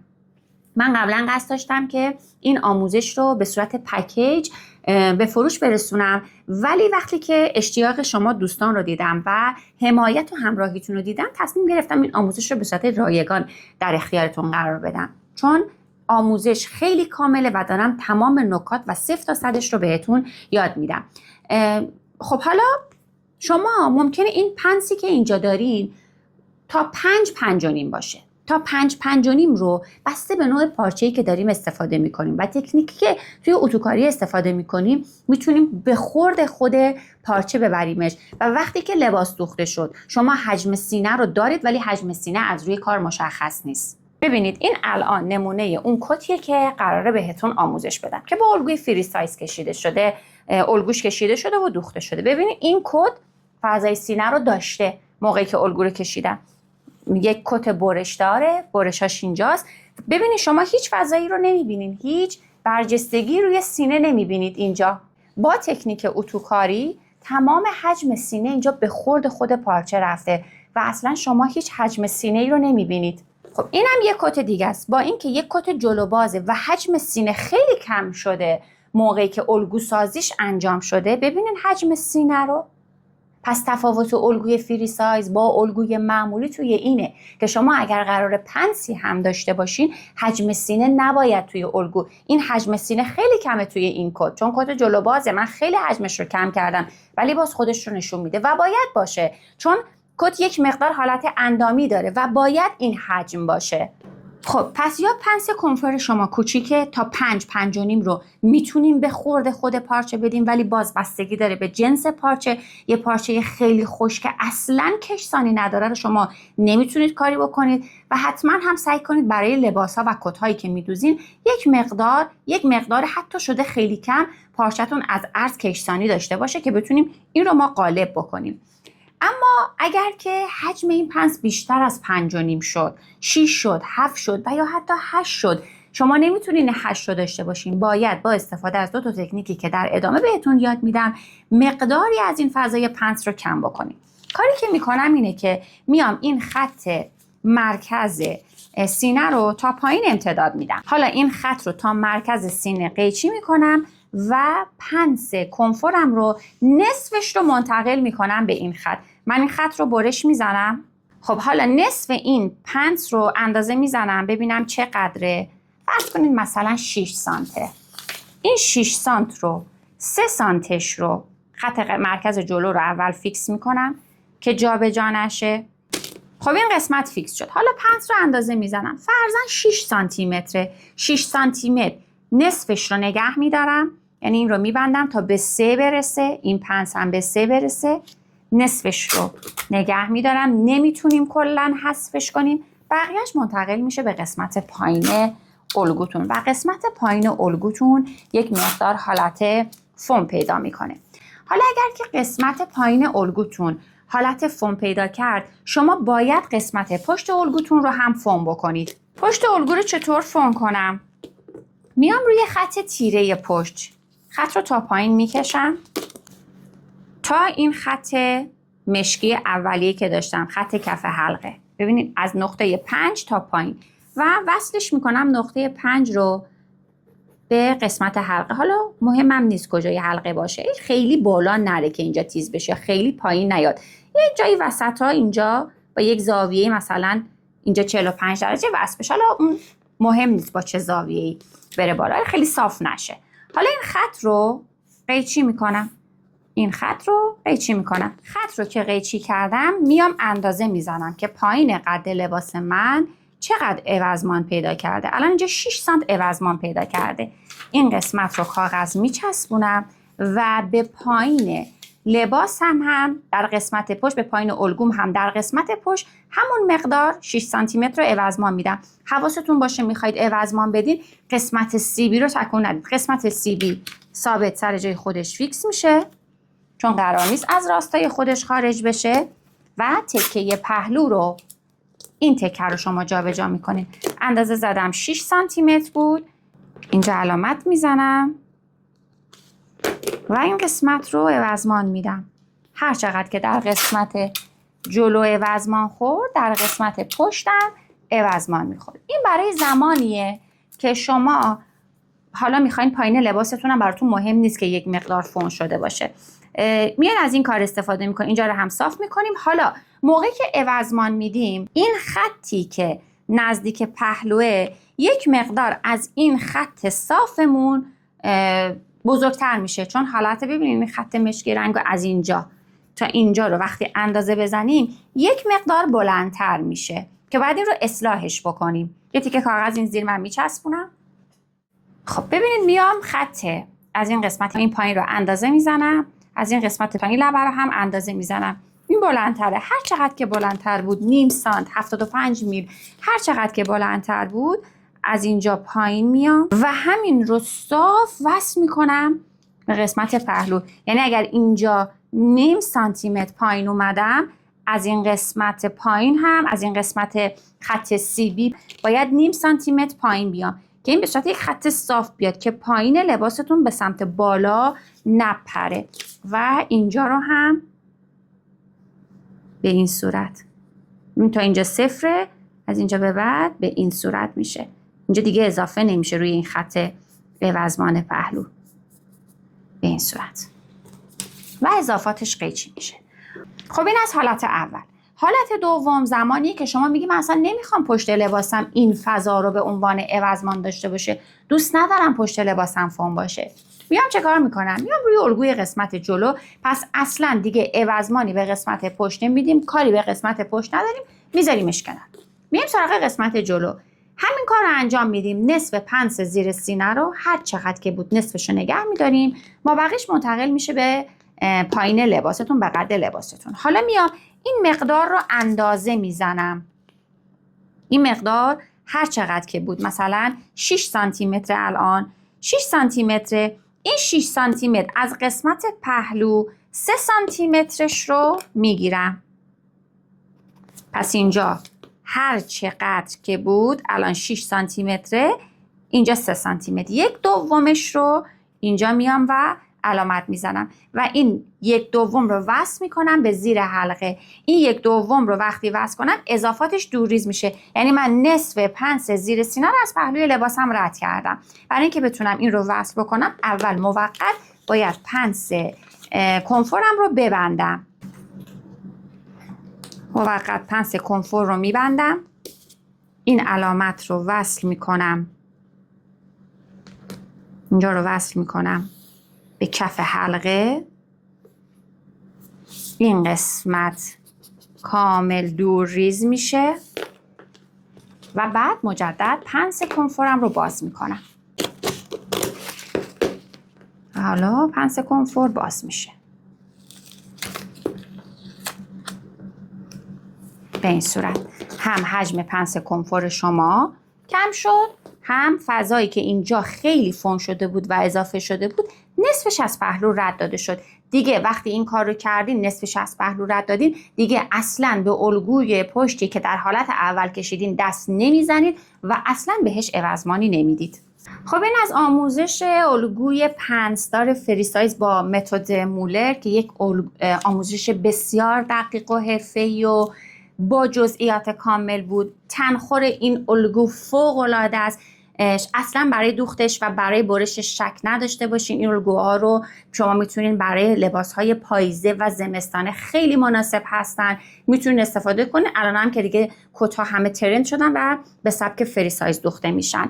من قبلا قصد داشتم که این آموزش رو به صورت پکیج به فروش برسونم، ولی وقتی که اشتیاق شما دوستان رو دیدم و حمایت و همراهیتون رو دیدم تصمیم گرفتم این آموزش رو به صورت رایگان در اختیارتون قرار بدم، چون آموزش خیلی کامله و دارم تمام نکات و 0 تا 100ش رو بهتون یاد میدم. خب حالا شما ممکنه این پنسی که اینجا دارین تا 5-5.5 باشه. تا 5-5.5 رو بسته به نوع پارچه‌ای که داریم استفاده میکنیم و تکنیکی که توی اتوکاری استفاده میکنیم میتونیم به خورد خود پارچه ببریمش و وقتی که لباس دوخته شد شما حجم سینه رو دارید ولی حجم سینه از روی کار مشخص نیست. ببینید این الان نمونه اون کتیه که قراره بهتون آموزش بدم که با الگوی فری سایز کشیده شده، الگوش کشیده شده و دوخته شده. ببینید این کت فضای سینه رو داشته موقعی که الگو رو کشیدم. یک کت برش داره، برشاش اینجاست. ببینید شما هیچ فضایی رو نمیبینید، هیچ برجستگی روی سینه نمیبینید. اینجا با تکنیک اتوکاری تمام حجم سینه اینجا به خورد خود پارچه رفته و اصلا شما هیچ حجم سینه ای رو نمیبینید. خب اینم یک کت دیگه است. با اینکه یک کت جلو بازه و حجم سینه خیلی کم شده موقعی که الگو سازیش انجام شده، ببینید حجم سینه رو. پس تفاوت الگوی فری سایز با الگوی معمولی توی اینه که شما اگر قرار پنسی هم داشته باشین حجم سینه نباید توی الگو، این حجم سینه خیلی کمه توی این کت، چون کت جلو بازه من خیلی حجمش رو کم کردم ولی باز خودش رو نشون میده و باید باشه، چون کت یک مقدار حالت اندامی داره و باید این حجم باشه. خب پس یا پنس کنفر شما کوچیکه تا 5-5.5 رو میتونیم به خورد خود پارچه بدیم، ولی باز بستگی داره به جنس پارچه. یه پارچه خیلی خشک که اصلا کشسانی نداره رو شما نمیتونید کاری بکنید و حتما هم سعی کنید برای لباس‌ها و کت‌هایی که میدوزین یک مقدار حتی شده خیلی کم پارچه‌تون از عرض کشسانی داشته باشه که بتونیم این رو ما غالب بکنیم. اما اگر که حجم این پنس بیشتر از 5.5 شد، 6 شد، 7 شد و یا حتی 8 شد، شما نمیتونین 8 رو داشته باشین. باید با استفاده از 2 تا تکنیکی که در ادامه بهتون یاد میدم مقداری از این فضای پنس رو کم بکنین. کاری که میکنم اینه که میام این خط مرکز سینه رو تا پایین امتداد میدم. حالا این خط رو تا مرکز سینه قیچی میکنم و پنس کنفرم رو نصفش رو منتقل میکنم به این خط. من این خط رو برش میزنم. خب حالا نصف این پنس رو اندازه میزنم ببینم چقدره. فرض کنید مثلا 6 سانته. این 6 سانت رو 3 سانتش رو خط مرکز جلو رو اول فیکس میکنم که جا به جا نشه. خب این قسمت فیکس شد. حالا پنس رو اندازه میزنم. فرضاً 6 سانتی متره. 6 سانتی متر نصفش رو نگه میدارم، یعنی این رو میبندم تا به 3 برسه، این پنس هم به 3 برسه، نصفش رو نگه میدارم، نمیتونیم کلن حذفش کنیم، بقیهش منتقل میشه به قسمت پایین الگوتون و قسمت پایین الگوتون یک مقدار حالت فوم پیدا میکنه. حالا اگر که قسمت پایین الگوتون حالت فوم پیدا کرد، شما باید قسمت پشت الگوتون رو هم فوم بکنید. پشت الگو رو چطور فوم کنم؟ میام روی خط تیره پشت، خط رو تا پایین میکشم تا این خط مشکی اولیه که داشتم، خط کف حلقه. ببینید از نقطه 5 تا پایین و وصلش میکنم نقطه 5 رو به قسمت حلقه. حالا مهمم نیست کجای حلقه باشه، خیلی بالا نره که اینجا تیز بشه، خیلی پایین نیاد، یه جایی وسط ها اینجا با یک زاویه مثلا اینجا 45 درجه وصل بشه. حالا اون مهم نیست با چه زاویه‌ای بره بالا، خیلی صاف نشه. حالا این خط رو قیچی میکنم، این خط رو قیچی میکنم. خط رو که قیچی کردم میام اندازه میزنم که پایین قد لباس من چقدر عوضمان پیدا کرده. الان اینجا 6 سانت عوضمان پیدا کرده. این قسمت رو کاغذ میچسبونم و به پایین لباس هم در قسمت پشت، به پایین الگوم هم در قسمت پشت همون مقدار 6 سانتی متر رو عوضمان میدم. حواستون باشه میخواید عوضمان بدین قسمت سیبی رو تکون ندید. قسمت سیبی ثابت سر جای خودش فیکس میشه چون قرار نیست از راستای خودش خارج بشه و تکه پهلو رو، این تکه رو شما جابجا میکنید. اندازه زدم 6 سانتی متر بود، اینجا علامت میزنم و این قسمت رو عوضمان میدم. هر چقدر که در قسمت جلو عوضمان خورد در قسمت پشتم عوضمان میخورد. این برای زمانیه که شما حالا میخواین پایین لباستون هم براتون مهم نیست که یک مقدار فون شده باشه، میان از این کار استفاده میکنیم. اینجا رو هم صاف میکنیم. حالا موقعی که عوضمان میدیم این خطی که نزدیک پهلوه یک مقدار از این خط صافمون بزرگتر میشه، چون حالت ببینید این خط مشکی رنگ از اینجا تا اینجا رو وقتی اندازه بزنیم یک مقدار بلندتر میشه که بعد این رو اصلاحش بکنیم. یه تیکه کاغذ این زیر من میچسبونم. خب ببینید میام خط از این قسمت این پایین رو اندازه میزنم، از این قسمت پایین لبه رو هم اندازه میزنم. این بلندتره، هر چقدر که بلندتر بود، نیم سانت، 75 میل، هر چقدر که بلندتر بود از اینجا پایین میام و همین رو صاف وصل میکنم به قسمت پهلو. یعنی اگر اینجا نیم سانتی متر پایین اومدم، از این قسمت پایین هم، از این قسمت خط سیبی باید نیم سانتی متر پایین بیام که این به صورت یک خط صاف بیاد که پایین لباستون به سمت بالا نپره. و اینجا رو هم به این صورت، این تا اینجا صفره، از اینجا به بعد به این صورت میشه. اینجا دیگه اضافه نمیشه روی این خط عوضمان پهلو، به این صورت و اضافاتش قیچی میشه. خب این از حالت اول. حالت دوم زمانیه که شما میگی من اصلا نمیخوام پشت لباسم این فضا رو به عنوان عوضمان داشته باشه، دوست ندارم پشت لباسم فوم باشه. میام چه کار میکنم؟ میام روی الگوی قسمت جلو، پس اصلا دیگه عوضمانی به قسمت پشت نمیدیم، کاری به قسمت پشت نداریم، میذاریمش کنار. میایم سراغ قسمت جلو، همین کار رو انجام میدیم. نصف پنس زیر سینه رو هر چقدر که بود نصفش رو نگه میداریم، ما بقیش منتقل میشه به پایین لباستون، به قد لباستون. حالا میام این مقدار رو اندازه میزنم. این مقدار هر چقدر که بود، مثلا 6 سانتی متر، الان 6 سانتی متر. این 6 سانتی متر از قسمت پهلو 3 سانتی مترش رو میگیرم. پس اینجا هر چقدر که بود الان 6 سانتی متره، اینجا 3 سانتی متر. یک دومش رو اینجا میام و علامت میزنم و این یک دوم رو وصل میکنم به زیر حلقه. این یک دوم رو وقتی وصل کنم اضافاتش دورریز میشه، یعنی من نصف پنس زیر سینه رو از پهلوی لباسم رد کردم. برای اینکه بتونم این رو وصل بکنم اول موقت باید پنس کنفورم رو ببندم. موقت پنس کنفور رو میبندم، این علامت رو وصل میکنم، اینجا رو وصل میکنم به کف حلقه. این قسمت کامل دور ریز میشه و بعد مجدد پنس کنفورم رو باز میکنم. حالا پنس کنفور باز میشه به این صورت. هم حجم پنس کنفور شما کم شد، هم فضایی که اینجا خیلی فون شده بود و اضافه شده بود نصفش از پهلو رد داده شد. دیگه وقتی این کار رو کردین، نصفش از پهلو رد دادین، دیگه اصلا به الگوی پشتی که در حالت اول کشیدین دست نمیزنید و اصلا بهش عوضمانی نمیدید. خب این از آموزش الگوی پنسدار فری سایز با متد مولر که یک آموزش بسیار دقیق و حرفه‌ای و با جزئیات کامل بود. تنخور این الگو فوق‌العاده است. اصلا برای دوختش و برای برشش شک نداشته باشین. این الگوها رو شما میتونین برای لباسهای پاییزه و زمستانه خیلی مناسب هستن، میتونین استفاده کنین. الان هم که دیگه کت‌ها همه ترند شدن و به سبک فری سایز دوخته میشن.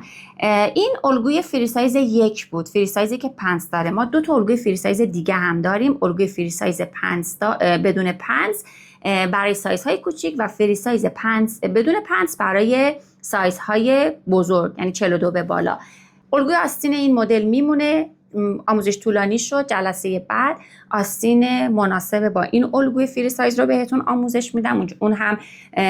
این الگوی فری سایز 1 بود، فری سایزی که پنس داره. ما 2 تا الگوی فری سایز دیگه هم داریم، الگوی فری سایز پنس بدون پنس برای سایزهای کوچیک و فری سایز پنس بدون پنس برای سایزهای بزرگ، یعنی 42 به بالا. الگوی آستین این مدل میمونه. آموزش طولانی شد. جلسه بعد آستین مناسب با این الگوی فری سایز رو بهتون آموزش میدم. اون هم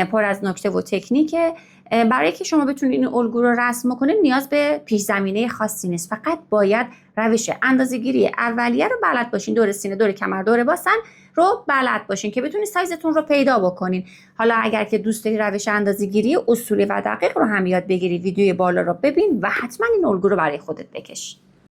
پر از نکته و تکنیکه. برای که شما بتونید این الگو رو رسم کنید نیاز به پیش زمینه خاصی نیست، فقط باید روش اندازه‌گیری اولیه رو بلد باشین. دور سینه، دور کمر، دور باسن رو بلد باشین که بتونید سایزتون رو پیدا بکنین. حالا اگر که دوست داری روش اندازه‌گیری اصولی و دقیق رو هم یاد بگیری، ویدیوی بالا رو ببین و حتما این الگو رو برای خودت بکش.